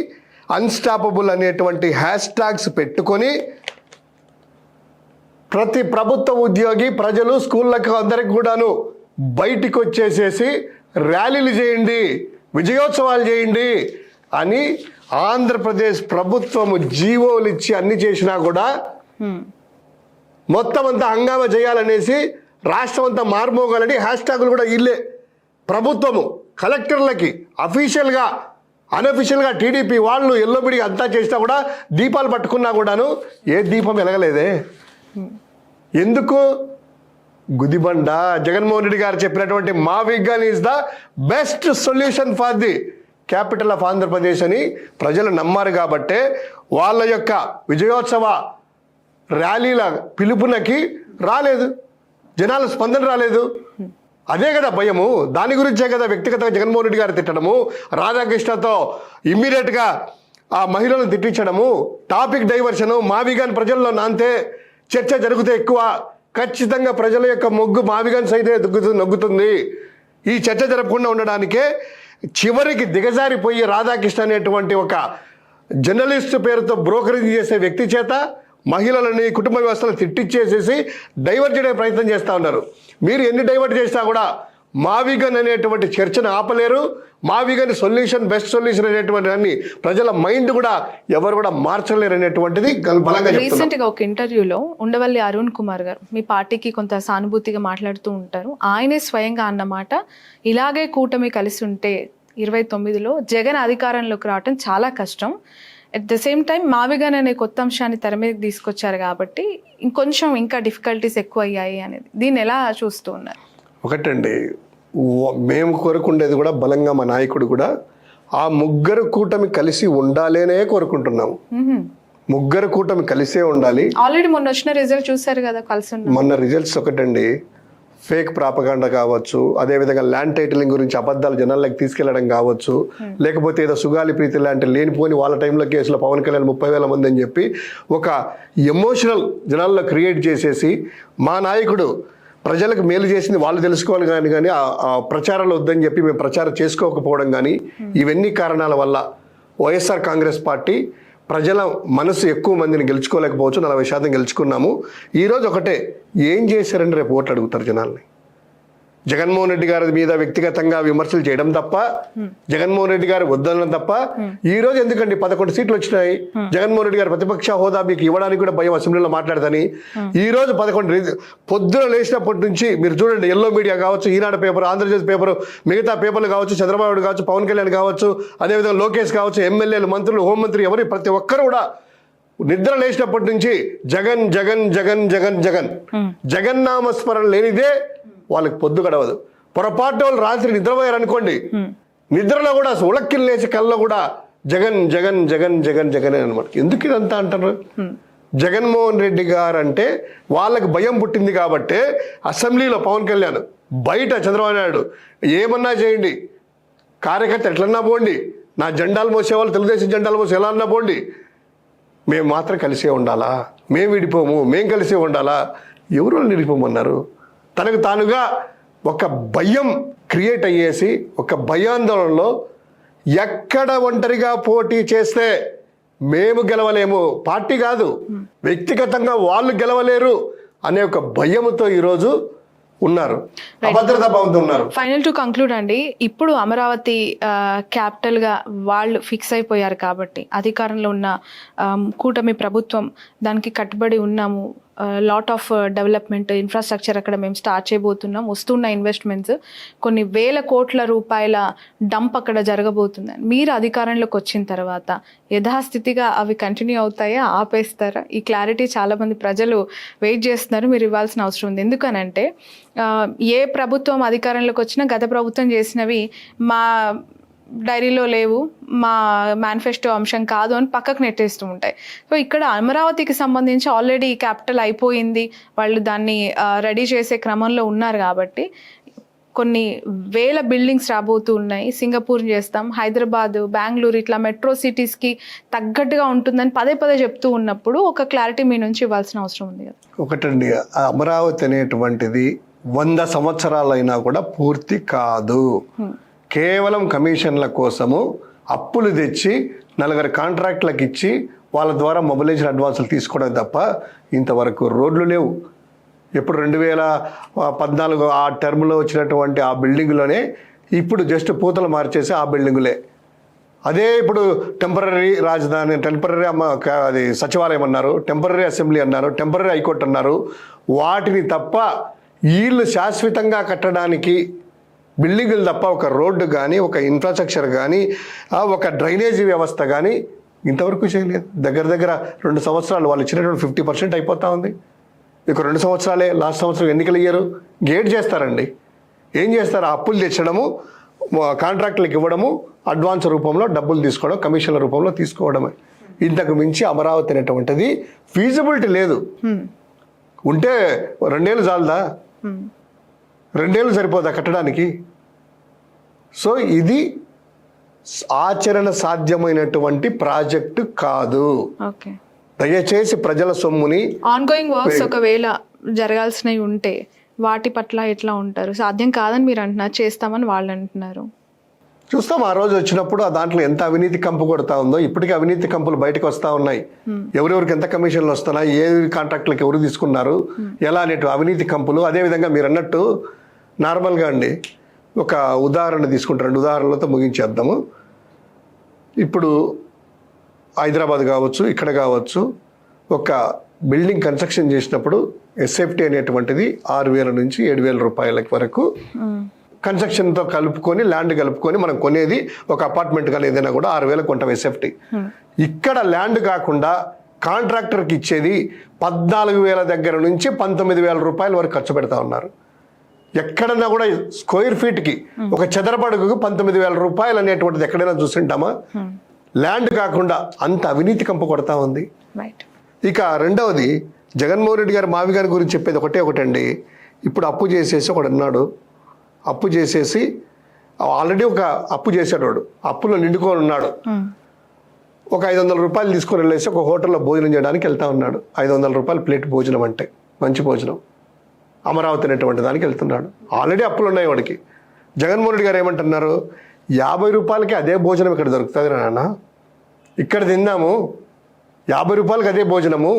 Speaker 2: unstoppable అనేటువంటి హ్యాష్ ట్యాగ్స్ పెట్టుకొని ప్రతి ప్రభుత్వ ఉద్యోగి, ప్రజలు, స్కూళ్ళకు అందరికి కూడాను బయటికి వచ్చేసేసి ర్యాలీలు చేయండి, విజయోత్సవాలు చేయండి అని ఆంధ్రప్రదేశ్ ప్రభుత్వము జీవోలు ఇచ్చి అన్ని చేసినా కూడా మొత్తం అంతా హంగామా చేయాలనేసి, రాష్ట్రం అంతా మార్మోగాలని హ్యాష్ ట్యాగులు కూడా ఇల్లే ప్రభుత్వము కలెక్టర్లకి అఫీషియల్గా, అన్అఫీషియల్గా టీడీపీ వాళ్ళు ఎల్లోబిడి అంతా చేసినా కూడా, దీపాలు పట్టుకున్నా కూడాను ఏ దీపం వెలగలేదే. ఎందుకు? గుదిబండ జగన్మోహన్ రెడ్డి గారు చెప్పినటువంటి మా Vignan is the best solution for the capital of Andhra Pradesh అని ప్రజలు నమ్మారు కాబట్టే వాళ్ళ యొక్క విజయోత్సవ ర్యాలీల పిలుపునకి రాలేదు, జనాల స్పందన రాలేదు. అదే కదా భయము, దాని గురించే కదా వ్యక్తిగతంగా జగన్మోహన్ రెడ్డి గారు తిట్టడము, రాధాకృష్ణతో ఇమ్మీడియట్గా ఆ మహిళలను తిట్టించడము, టాపిక్ డైవర్షను, మావిగాన్ ప్రజల్లో నాంతే చర్చ జరిగితే ఎక్కువ, ఖచ్చితంగా ప్రజల యొక్క మొగ్గు మావిగాన్ సైతే నొగ్గుతుంది. ఈ చర్చ జరగకుండా ఉండడానికే చివరికి దిగజారిపోయి రాధాకృష్ణ అనేటువంటి ఒక జర్నలిస్ట్ పేరుతో బ్రోకరేజ్ చేసే వ్యక్తి చేత మహిళలని, కుటుంబ వ్యవస్థను తిట్టించేసేసి డైవర్ట్ చేయడానికి ప్రయత్నం చేస్తూ ఉన్నారు. మీరు ఎన్ని డైవర్ట్ చేసినా కూడా మావిగన్ అనేటువంటి చర్చను ఆపలేరు. మావిగన్ సొల్యూషన్, బెస్ట్ సొల్యూషన్ అనేటువంటి దాన్ని ప్రజల మైండ్ కూడా ఎవరు కూడా మార్చలేరు అనేటువంటిది బలంగా చెప్తున్నారు.
Speaker 1: రీసెంట్ గా ఒక ఇంటర్వ్యూలో ఉండవల్లి అరుణ్ కుమార్ గారు మీ పార్టీకి కొంత సానుభూతిగా మాట్లాడుతూ ఉంటారు. ఆయనే స్వయంగా అన్నమాట, ఇలాగే కూటమి కలిసి ఉంటే 29లో జగన్ అధికారంలోకి రావటం చాలా కష్టం, అట్ ద సేమ్ టైం మావిగన్ అనే కొత్త అంశాన్ని తెర మీదకి తీసుకొచ్చారు కాబట్టి ఇంకొంచెం ఇంకా డిఫికల్టీస్ ఎక్కువ అయ్యాయి అనేది. దీన్ని ఎలా చూస్తూ ఉన్నారు?
Speaker 2: ఒకటండి, మేము కోరుకుండేది కూడా బలంగా మా నాయకుడు కూడా ఆ ముగ్గురు కూటమి కలిసి ఉండాలనే కోరుకుంటున్నాము. ముగ్గురు కూటమి కలిసే ఉండాలి.
Speaker 1: ఆల్రెడీ మొన్న వచ్చిన రిజల్ట్ చూసారు కదా, కలిసి
Speaker 2: మొన్న రిజల్ట్స్ ఒకటండి, ఫేక్ ప్రాపగాండా కావచ్చు, అదేవిధంగా ల్యాండ్ టైటిలింగ్ గురించి అబద్ధాలు జనాల్లోకి తీసుకెళ్లడం కావచ్చు, లేకపోతే ఏదో సుగాలి ప్రీతి లాంటి లేనిపోని వాళ్ళ టైంలో కేసులో పవన్ కళ్యాణ్ 30,000 మంది అని చెప్పి ఒక ఎమోషనల్ జనాల్లో క్రియేట్ చేసేసి మా నాయకుడు ప్రజలకు మేలు చేసింది వాళ్ళు తెలుసుకోవాలి కానీ ఆ ప్రచారాలు వద్దని చెప్పి మేము ప్రచారం చేసుకోకపోవడం కానీ, ఇవన్నీ కారణాల వల్ల వైఎస్ఆర్ కాంగ్రెస్ పార్టీ ప్రజల మనసు ఎక్కువ మందిని గెలుచుకోలేకపోవచ్చు, 40% గెలుచుకున్నాము. ఈరోజు ఒకటే, ఏం చేశారని రేపు ఓట్లు అడుగుతారు జనాల్ని. జగన్మోహన్ రెడ్డి గారి మీద వ్యక్తిగతంగా విమర్శలు చేయడం తప్ప, జగన్మోహన్ రెడ్డి గారు వద్దనడం తప్ప, ఈ రోజు ఎందుకండి 11 సీట్లు వచ్చినాయి. జగన్మోహన్ రెడ్డి గారు ప్రతిపక్ష హోదా మీకు ఇవ్వడానికి కూడా భయం అసెంబ్లీలో మాట్లాడదని. ఈ రోజు 11 పొద్దున లేచినప్పటి నుంచి మీరు చూడండి, ఎల్లో మీడియా కావచ్చు, ఈనాడు పేపర్, ఆంధ్రజ్యోతి పేపర్, మిగతా పేపర్లు కావచ్చు, చంద్రబాబు కావచ్చు, పవన్ కళ్యాణ్ కావచ్చు, అదేవిధంగా లోకేష్ కావచ్చు, ఎమ్మెల్యేలు, మంత్రులు, హోంమంత్రి, ఎవరు ప్రతి ఒక్కరు కూడా నిద్ర లేచినప్పటి నుంచి జగన్ జగన్ జగన్ జగన్ జగన్ జగన్నామస్మరణ లేనిదే వాళ్ళకి పొద్దు గడవదు. పొరపాటు వాళ్ళు రాత్రి నిద్రపోయారు అనుకోండి, నిద్రలో కూడా ఉలక్కిలు లేచి కళ్ళలో కూడా జగన్ జగన్ జగన్ జగన్ జగన్ అనమాట. ఎందుకు ఇదంతా అంటారు? జగన్మోహన్ రెడ్డి గారు అంటే వాళ్ళకి భయం పుట్టింది కాబట్టి అసెంబ్లీలో పవన్ కళ్యాణ్, బయట చంద్రబాబు నాయుడు ఏమన్నా చేయండి, కార్యకర్త ఎట్లన్నా పోండి, నా జెండాలు మోసేవాళ్ళు తెలుగుదేశం జెండాలు మోసి ఎలా అన్నా పోండి, మేము మాత్రం కలిసే ఉండాలా, మేము విడిపోము, మేము కలిసే ఉండాలా, ఎవరు విడిపోమన్నారు? తనకు తానుగా ఒక భయం క్రియేట్ అయ్యేసి ఒక భయాందోళనలో ఎక్కడ ఒంటరిగా పోటీ చేస్తే మేము గెలవలేము, పార్టీ కాదు వ్యక్తిగతంగా వాళ్ళు గెలవలేరు అనే ఒక భయంతో ఈరోజు ఉన్నారు, అభద్రతా భావంతో ఉన్నారు.
Speaker 1: ఫైనల్ టు కంక్లూడ్ అండి, ఇప్పుడు అమరావతి క్యాపిటల్ గా వాళ్ళు ఫిక్స్ అయిపోయారు కాబట్టి అధికారంలో ఉన్న కూటమి ప్రభుత్వం దానికి కట్టుబడి ఉన్నాము. లాట్ ఆఫ్ డెవలప్మెంట్ ఇన్ఫ్రాస్ట్రక్చర్ అక్కడ మేము స్టార్ట్ చేయబోతున్నాం, వస్తున్న ఇన్వెస్ట్మెంట్స్ కొన్ని వేల కోట్ల రూపాయల డంప్ అక్కడ జరగబోతుందని. మీరు అధికారంలోకి వచ్చిన తర్వాత యథాస్థితిగా అవి కంటిన్యూ అవుతాయా, ఆపేస్తారా? ఈ క్లారిటీ చాలామంది ప్రజలు వెయిట్ చేస్తున్నారు, మీరు ఇవ్వాల్సిన అవసరం ఉంది. ఎందుకనంటే ఏ ప్రభుత్వం అధికారంలోకి వచ్చినా గత ప్రభుత్వం చేసినవి మా డైరీలో లేవు, మా మేనిఫెస్టో అంశం కాదు అని పక్కకు నెట్టేస్తూ ఉంటాయి. సో ఇక్కడ అమరావతికి సంబంధించి ఆల్రెడీ క్యాపిటల్ అయిపోయింది, వాళ్ళు దాన్ని రెడీ చేసే క్రమంలో ఉన్నారు కాబట్టి కొన్ని వేల బిల్డింగ్స్ రాబోతూ ఉన్నాయి, సింగపూర్ చేస్తాం, హైదరాబాద్, బెంగళూరు ఇట్లా మెట్రో సిటీస్కి తగ్గట్టుగా ఉంటుందని పదే పదే చెప్తూ ఉన్నప్పుడు ఒక క్లారిటీ మీ నుంచి ఇవ్వాల్సిన అవసరం ఉంది కదా.
Speaker 2: ఒకటండి, అమరావతి అనేటువంటిది 100 సంవత్సరాలైనా కూడా పూర్తి కాదు. కేవలం కమిషన్ల కోసము అప్పులు తెచ్చి 4 కాంట్రాక్ట్లకు ఇచ్చి వాళ్ళ ద్వారా మొబిలైజేషన్ అడ్వాన్సులు తీసుకోవడం తప్ప ఇంతవరకు రోడ్లు లేవు. ఎప్పుడు 2014 ఆ టర్మ్లో వచ్చినటువంటి ఆ బిల్డింగ్లోనే ఇప్పుడు జస్ట్ పూతలు మార్చేసి ఆ బిల్డింగులే. అదే ఇప్పుడు టెంపరీ రాజధాని, టెంపరీ అది సచివాలయం అన్నారు, టెంపరీ అసెంబ్లీ అన్నారు, టెంపరీ హైకోర్టు అన్నారు. వాటిని తప్ప వీళ్ళు శాశ్వతంగా కట్టడానికి బిల్డింగులు తప్ప ఒక రోడ్డు కానీ, ఒక ఇన్ఫ్రాస్ట్రక్చర్ కానీ, ఒక డ్రైనేజీ వ్యవస్థ కానీ ఇంతవరకు చేయలేదు. దగ్గర 2 సంవత్సరాలు వాళ్ళు ఇచ్చినటువంటి 50% అయిపోతూ ఉంది. ఇక 2 సంవత్సరాలే, లాస్ట్ సంవత్సరం ఎన్నికలు ఇయ్యరు, గేట్ చేస్తారండి. ఏం చేస్తారు? అప్పులు తెచ్చడము, కాంట్రాక్టులకు ఇవ్వడము, అడ్వాన్స్ రూపంలో డబ్బులు తీసుకోవడం, కమిషన్ల రూపంలో తీసుకోవడమే. ఇంతకు మించి అమరావతి అనేటువంటిది ఫీజిబిలిటీ లేదు. ఉంటే 2 ఏళ్ళు చాలదా? 2 ఏళ్ళు సరిపోదా కట్టడానికి? సో ఇది ఆచరణ సాధ్యమైనటువంటి ప్రాజెక్టు కాదు.
Speaker 1: ఓకే,
Speaker 2: దయచేసి ప్రజల సొమ్ముని
Speaker 1: ఆన్గోయింగ్ వర్క్స్ ఒకవేళ జరగాల్సినవి ఉంటే వాటి పట్ల ఎట్లా ఉంటారు? సాధ్యం కాదని మీరు అంటున్నారు, చేస్తామని వాళ్ళు అంటున్నారు.
Speaker 2: చూస్తాం ఆ రోజు వచ్చినప్పుడు ఆ దాంట్లో ఎంత అవినీతి కంపు కొడతా ఉందో. ఇప్పటికీ అవినీతి కంపులు బయటకు వస్తూ ఉన్నాయి. ఎవరెవరికి ఎంత కమిషన్లు వస్తున్నాయి, ఏ కాంట్రాక్టులకు ఎవరు తీసుకున్నారు, ఎలా అనేటు అవినీతి కంపులు. అదేవిధంగా మీరు అన్నట్టు నార్మల్గా అండి ఒక ఉదాహరణ తీసుకుంటారు, 2 ఉదాహరణలతో ముగించేద్దాము. ఇప్పుడు హైదరాబాద్ కావచ్చు, ఇక్కడ కావచ్చు, ఒక బిల్డింగ్ కన్స్ట్రక్షన్ చేసినప్పుడు ఎస్ఎఫ్టీ అనేటువంటిది 6,000 నుంచి 7,000 రూపాయల వరకు కన్స్ట్రక్షన్తో కలుపుకొని, ల్యాండ్ కలుపుకొని మనం కొనేది. ఒక అపార్ట్మెంట్ కానీ ఏదైనా కూడా 6,000 కొంటాం ఎస్ఎఫ్టీ. ఇక్కడ ల్యాండ్ కాకుండా కాంట్రాక్టర్కి ఇచ్చేది 14,000 దగ్గర నుంచి 19,000 రూపాయల వరకు ఖర్చు పెడతా ఉన్నారు. ఎక్కడన్నా కూడా స్క్వేర్ ఫీట్కి ఒక చదరపడుగుకు 19,000 రూపాయలు అనేటువంటిది ఎక్కడైనా చూస్తుంటామా? ల్యాండ్ కాకుండా అంత అవినీతి కంప కొడతా ఉంది. ఇక రెండవది, జగన్మోహన్ రెడ్డి గారు మావి గారి గురించి చెప్పేది ఒకటండి. ఇప్పుడు అప్పు చేసేసి ఒకడు అన్నాడు, అప్పు చేసేసి ఆల్రెడీ ఒక అప్పు చేశాడు వాడు, అప్పులో నిండుకొని ఉన్నాడు. ఒక 500 రూపాయలు తీసుకొని వెళ్ళేసి ఒక హోటల్లో భోజనం చేయడానికి వెళ్తా ఉన్నాడు. 500 రూపాయలు ప్లేట్ భోజనం, అంటే మంచి భోజనం, అమరావతి అనేటువంటి దానికి వెళ్తున్నాడు. ఆల్రెడీ అప్పులు ఉన్నాయి వాడికి. జగన్మోహన్ రెడ్డి గారు ఏమంటున్నారు? 50 రూపాయలకి అదే భోజనం ఇక్కడ దొరుకుతుంది నాన్న, ఇక్కడ తిందాము, 50 రూపాయలకి అదే భోజనము,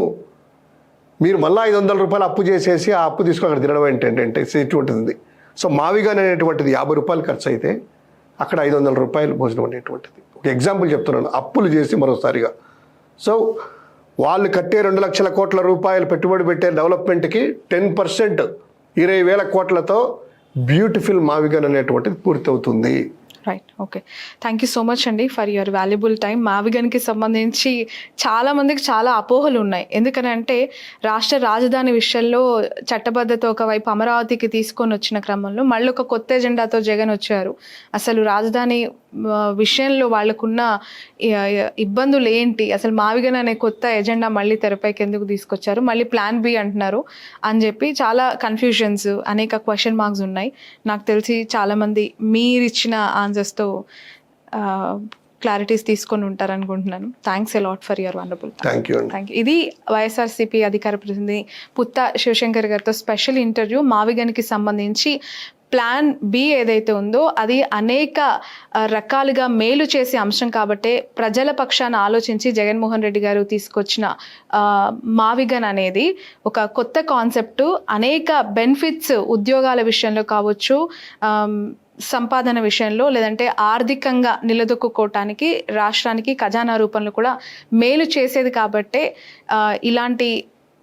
Speaker 2: మీరు మళ్ళీ 500 రూపాయలు అప్పు చేసేసి ఆ అప్పు తీసుకొని అక్కడ తినడం ఏంటంటే ఇటువంటిది. సో మావిగా అనేటువంటిది 50 రూపాయలు ఖర్చు అయితే అక్కడ 500 రూపాయలు భోజనం అనేటువంటిది. ఒక ఎగ్జాంపుల్ చెప్తున్నాను, అప్పులు చేసి మరోసారిగా. సో వాళ్ళు కట్టే 2 లక్షల కోట్ల రూపాయలు పెట్టుబడి పెట్టే డెవలప్మెంట్కి 10% 20,000 కోట్లతో బ్యూటిఫుల్ మావిగన్ అనేటువంటిది పూర్తవుతుంది.
Speaker 1: Right, okay, thank you so much అండి ఫర్ యువర్ వాల్యుబుల్ టైం. మావిగన్కి సంబంధించి చాలా మందికి చాలా అపోహలు ఉన్నాయి. ఎందుకనంటే రాష్ట్ర రాజధాని విషయంలో చట్టబద్ధత ఒకవైపు అమరావతికి తీసుకొని వచ్చిన క్రమంలో మళ్ళీ ఒక కొత్త ఎజెండాతో జగన్ వచ్చారు. అసలు రాజధాని విషయంలో వాళ్ళకున్న ఇబ్బందులు ఏంటి, అసలు మావిగన్ అనే కొత్త ఎజెండా మళ్ళీ తెరపైకి ఎందుకు తీసుకొచ్చారు, మళ్ళీ ప్లాన్ బి అంటున్నారు అని చెప్పి చాలా కన్ఫ్యూషన్స్, అనేక క్వశ్చన్ మార్క్స్ ఉన్నాయి. నాకు తెలిసి చాలామంది మీరిచ్చిన ఆన్సర్స్తో క్లారిటీస్ తీసుకొని ఉంటారనుకుంటున్నాను. Thanks a lot for your wonderful.
Speaker 2: Thank you.
Speaker 1: ఇది వైఎస్ఆర్సీపీ అధికార ప్రతినిధి పుత్త శివశంకర్ గారితో స్పెషల్ ఇంటర్వ్యూ. మావిగన్కి సంబంధించి ప్లాన్ బి ఏదైతే ఉందో అది అనేక రకాలుగా మేలు చేసే అంశం కాబట్టే ప్రజల పక్షాన ఆలోచించి జగన్మోహన్ రెడ్డి గారు తీసుకొచ్చిన మావిగన్ అనేది ఒక కొత్త కాన్సెప్టు. అనేక బెనిఫిట్స్ ఉద్యోగాల విషయంలో కావచ్చు, సంపాదన విషయంలో, లేదంటే ఆర్థికంగా నిలదొక్కుకోవటానికి రాష్ట్రానికి ఖజానా రూపంలో కూడా మేలు చేసేది కాబట్టే ఇలాంటి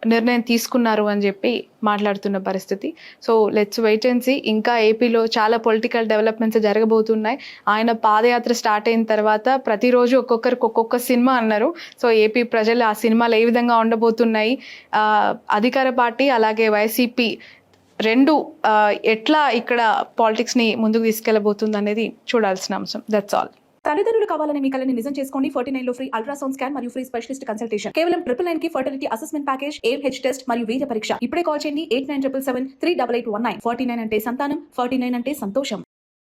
Speaker 1: నిర్ణయం తీసుకున్నారు అని చెప్పి మాట్లాడుతున్న పరిస్థితి. So let's wait and see. ఇంకా ఏపీలో చాలా పొలిటికల్ డెవలప్మెంట్స్ జరగబోతున్నాయి. ఆయన పాదయాత్ర స్టార్ట్ అయిన తర్వాత ప్రతిరోజు ఒక్కొక్కరికి ఒక్కొక్క సినిమా అన్నారు. సో ఏపీ ప్రజలు ఆ సినిమాలు ఏ విధంగా ఉండబోతున్నాయి, అధికార పార్టీ అలాగే వైసీపీ రెండు ఎట్లా ఇక్కడ పాలిటిక్స్ని ముందుకు తీసుకెళ్ళబోతుంది అనేది చూడాల్సిన అంశం. That's all.
Speaker 3: తల్లిదండ్రులు కావాలని మీ కలని నిజం చేసుకోండి. 49 లో ఫ్రీ అల్ట్రాసౌండ్ స్కాన్ మరియు ఫ్రీ స్పెషలిస్ట్ కన్సల్టేషన్. కేవలం 999 కి fertility assessment package, AMH test మరియు వీర్య పరీక్ష. ఇప్పుడే కాల్ చేయండి 8977738819. 49 అంటే సంతానం, 49 అంటే సంతోషం.